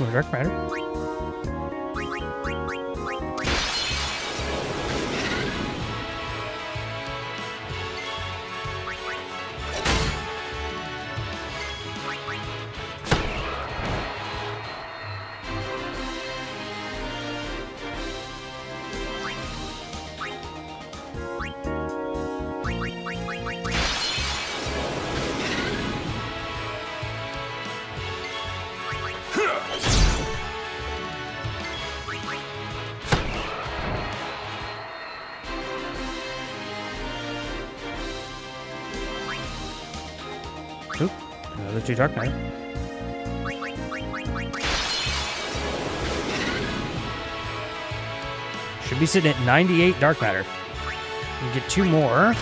More dark matter. Oop, another 2 dark matter. Should be sitting at 98 dark matter. We get 2 more.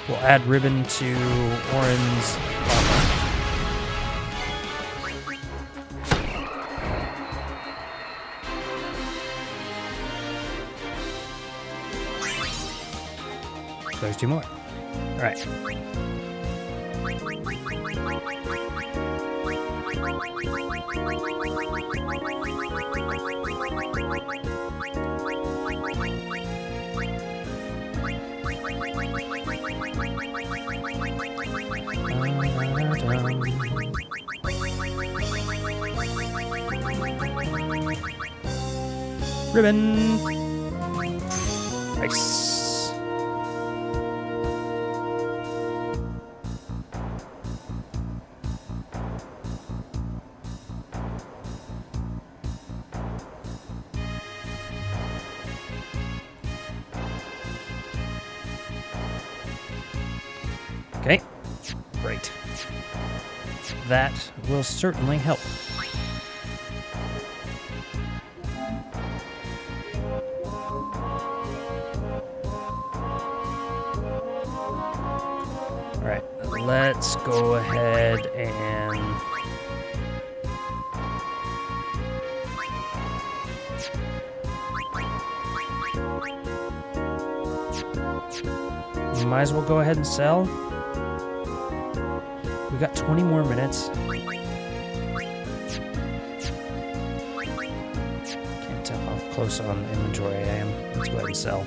We'll add ribbon to Auron's armor. There's 2 more. All right. Ribbon. Nice. Okay, great. That will certainly help. All right, let's go ahead and might as well go ahead and sell. We got 20 more minutes. Can't tell how close on inventory I am. Let's go ahead and sell.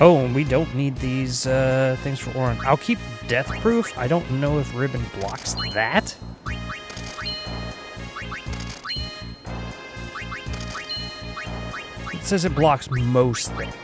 Oh, and we don't need these things for Auron. I'll keep Death Proof. I don't know if Ribbon blocks that. It says it blocks most things.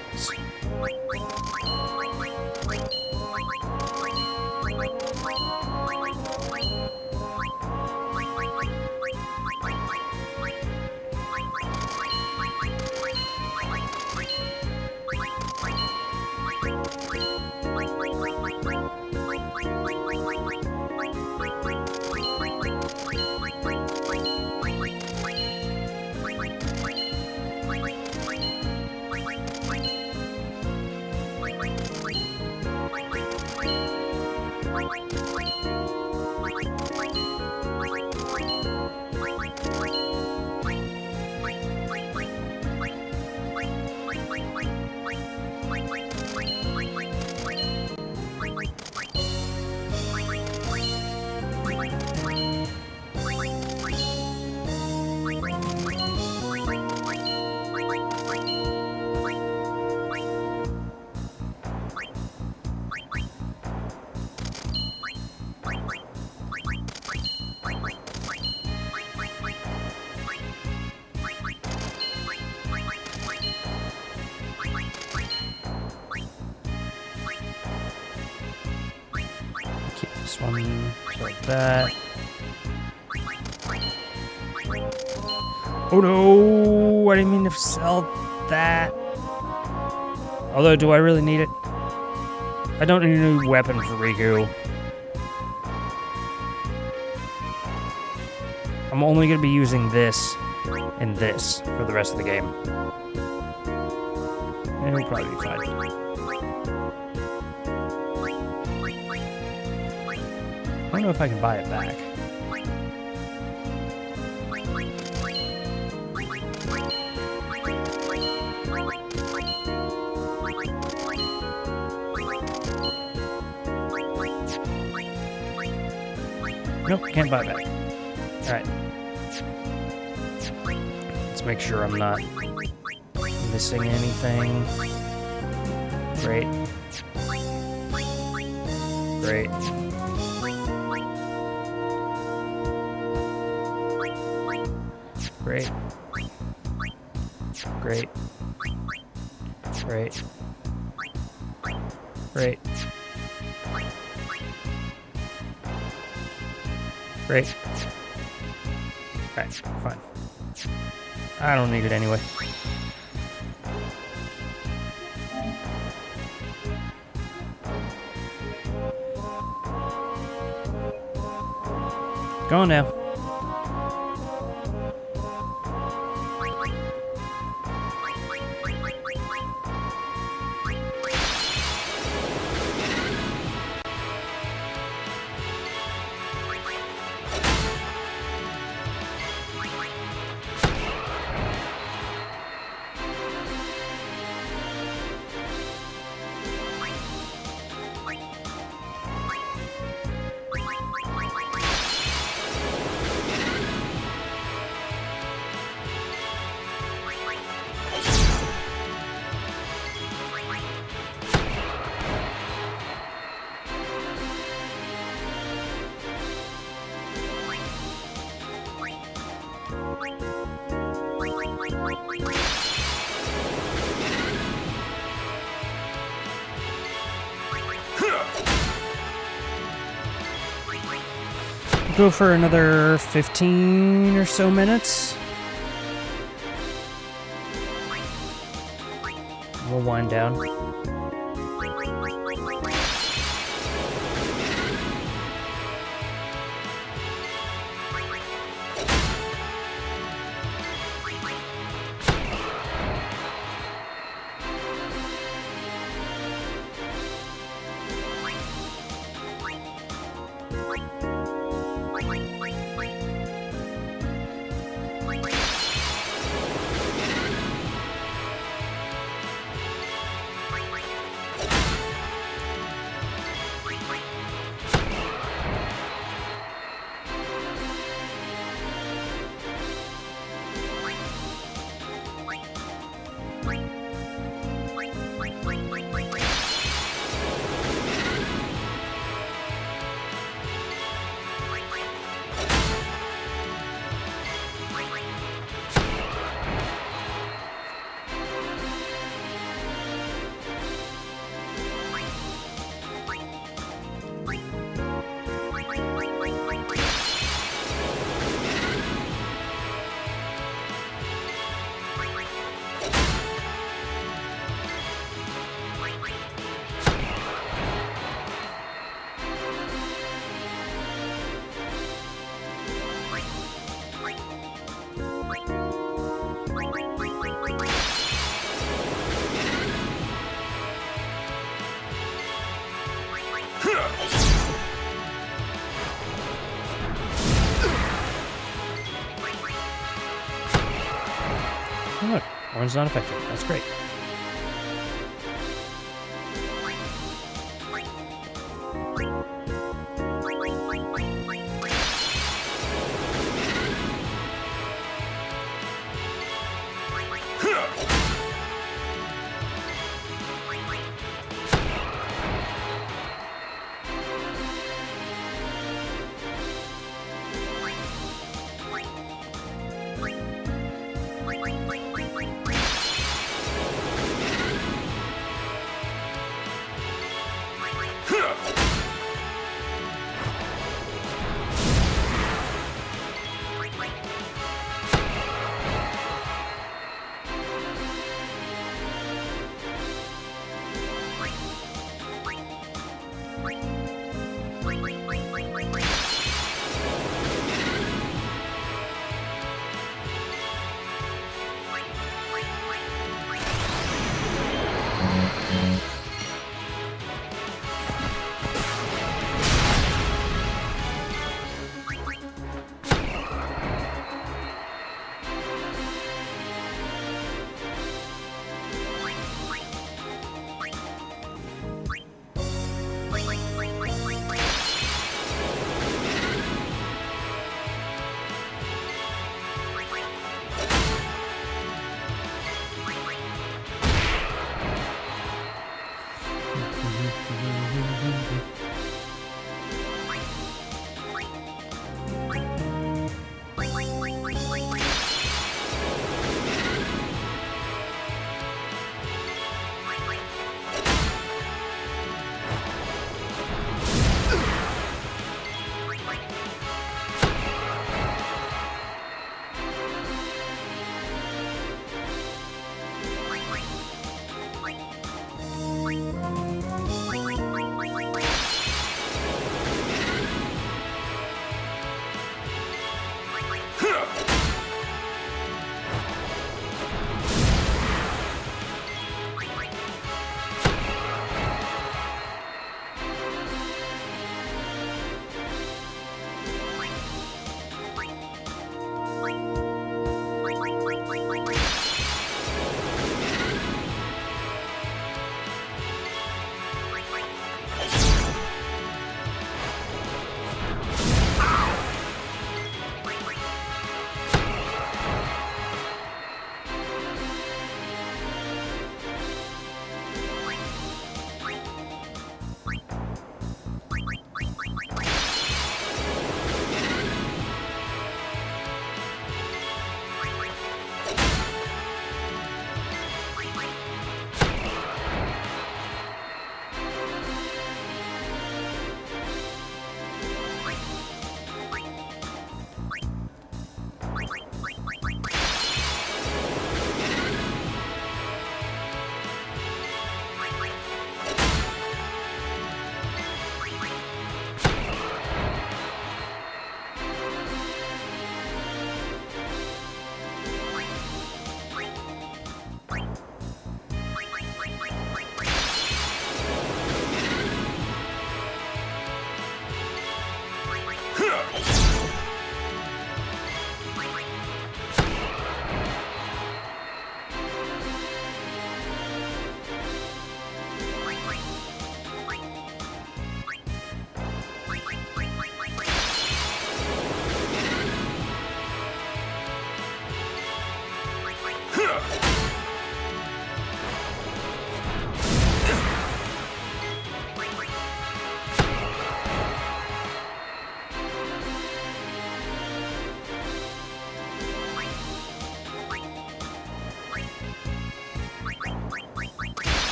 This one, like that. Oh no! I didn't mean to sell that. Although, do I really need it? I don't need a new weapon for Riku. I'm only going to be using this and this for the rest of the game. And it'll probably be fine. I don't know if I can buy it back. Nope, can't buy it back. Alright. Let's make sure I'm not missing anything. Great. Great. Great. Great. Great. Great. Great. Alright, fine. I don't need it anyway. Go on now. Go for another 15 or so minutes. We'll wind down. Oh, look, Auron's not affected. That's great.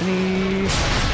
Finish.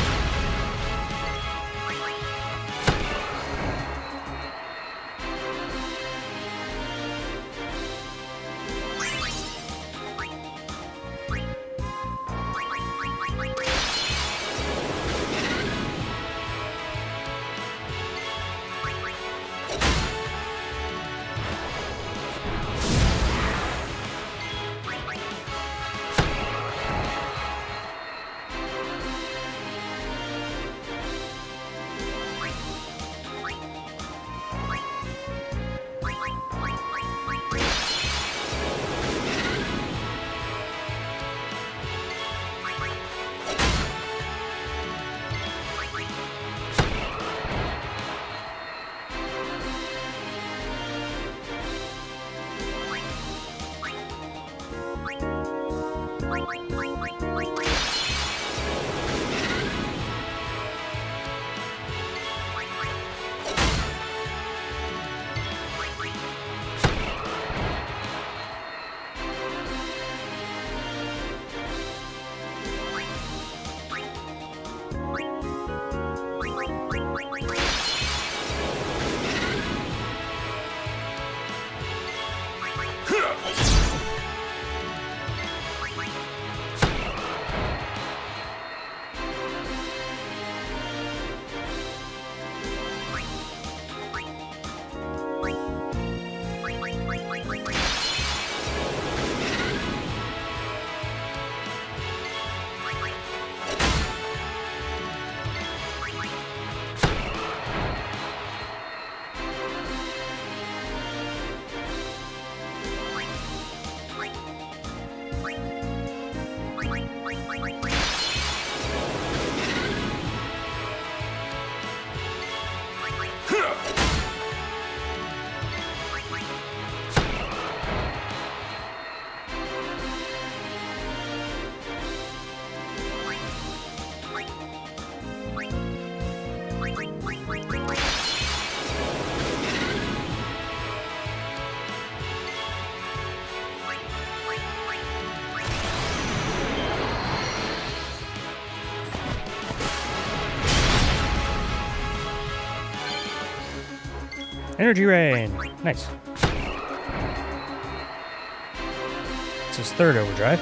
Energy Rain. Nice. It's his third overdrive.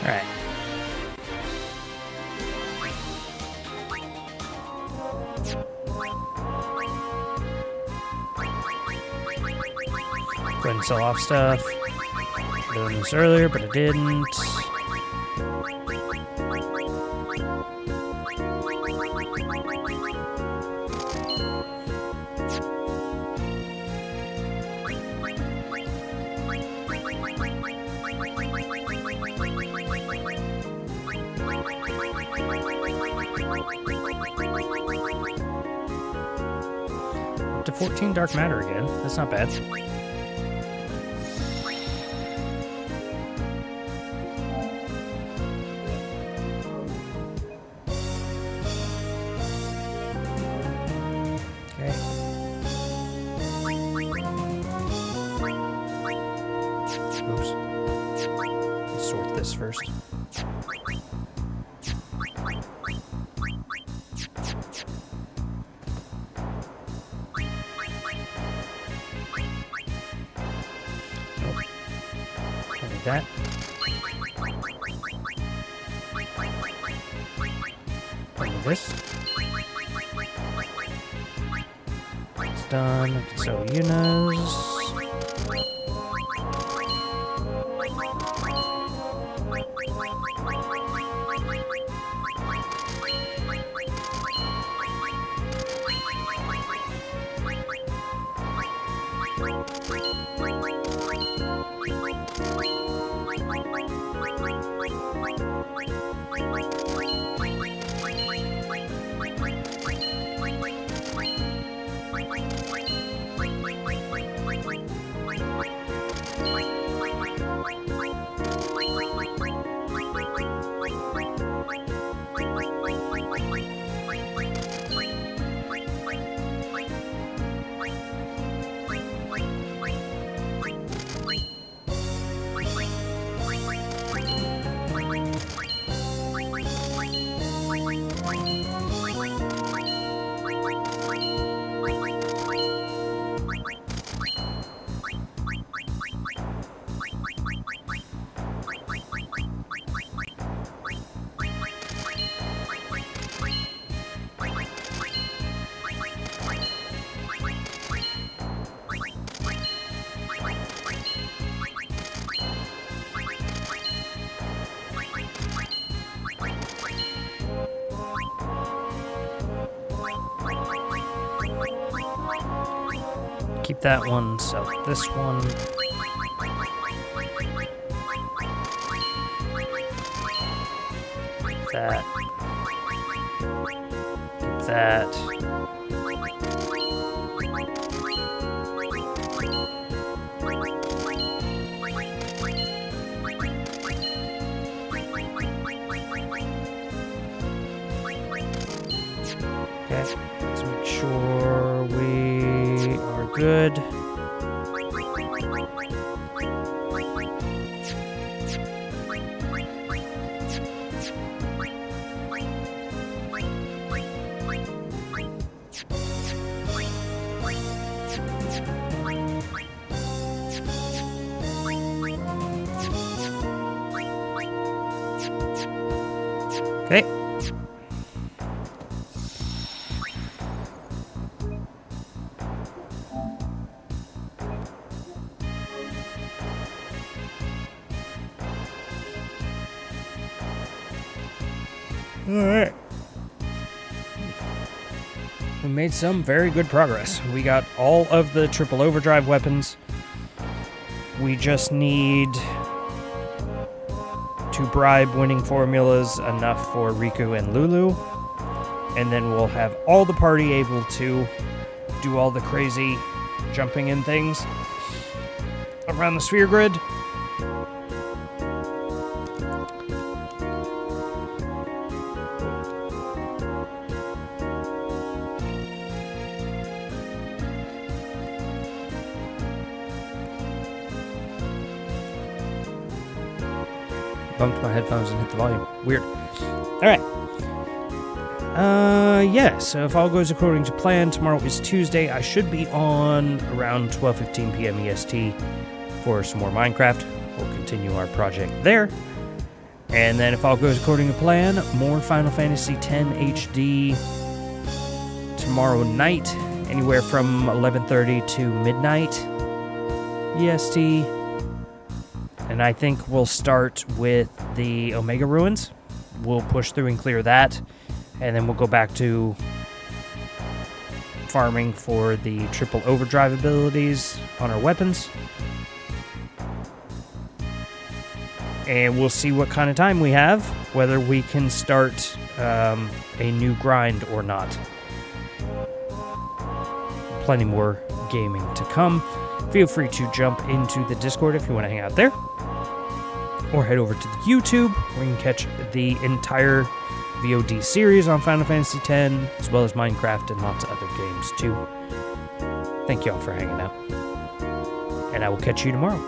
Alright. Go ahead and sell off stuff. Should have done this earlier, but I didn't. Up to 14 dark matter again. That's not bad. First. That. This. It's done. I can sell Unas. Keep that one, sell this one. That. Keep that. Okay, let's make sure we are good. Okay. Alright. We made some very good progress. We got all of the triple overdrive weapons. We just need to bribe winning formulas enough for Riku and Lulu. And then we'll have all the party able to do all the crazy jumping in things around the sphere grid. Bumped my headphones and hit the volume. Weird. Alright. Yeah, so if all goes according to plan, tomorrow is Tuesday. I should be on around 12:15 p.m. EST for some more Minecraft. We'll continue our project there. And then if all goes according to plan, more Final Fantasy X HD tomorrow night, anywhere from 11:30 to midnight EST. And I think we'll start with the Omega Ruins. We'll push through and clear that. And then we'll go back to farming for the triple overdrive abilities on our weapons. And we'll see what kind of time we have, whether we can start a new grind or not. Plenty more gaming to come. Feel free to jump into the Discord if you want to hang out there. Or head over to the YouTube, where you can catch the entire VOD series on Final Fantasy X, as well as Minecraft and lots of other games too. Thank you all for hanging out. And I will catch you tomorrow.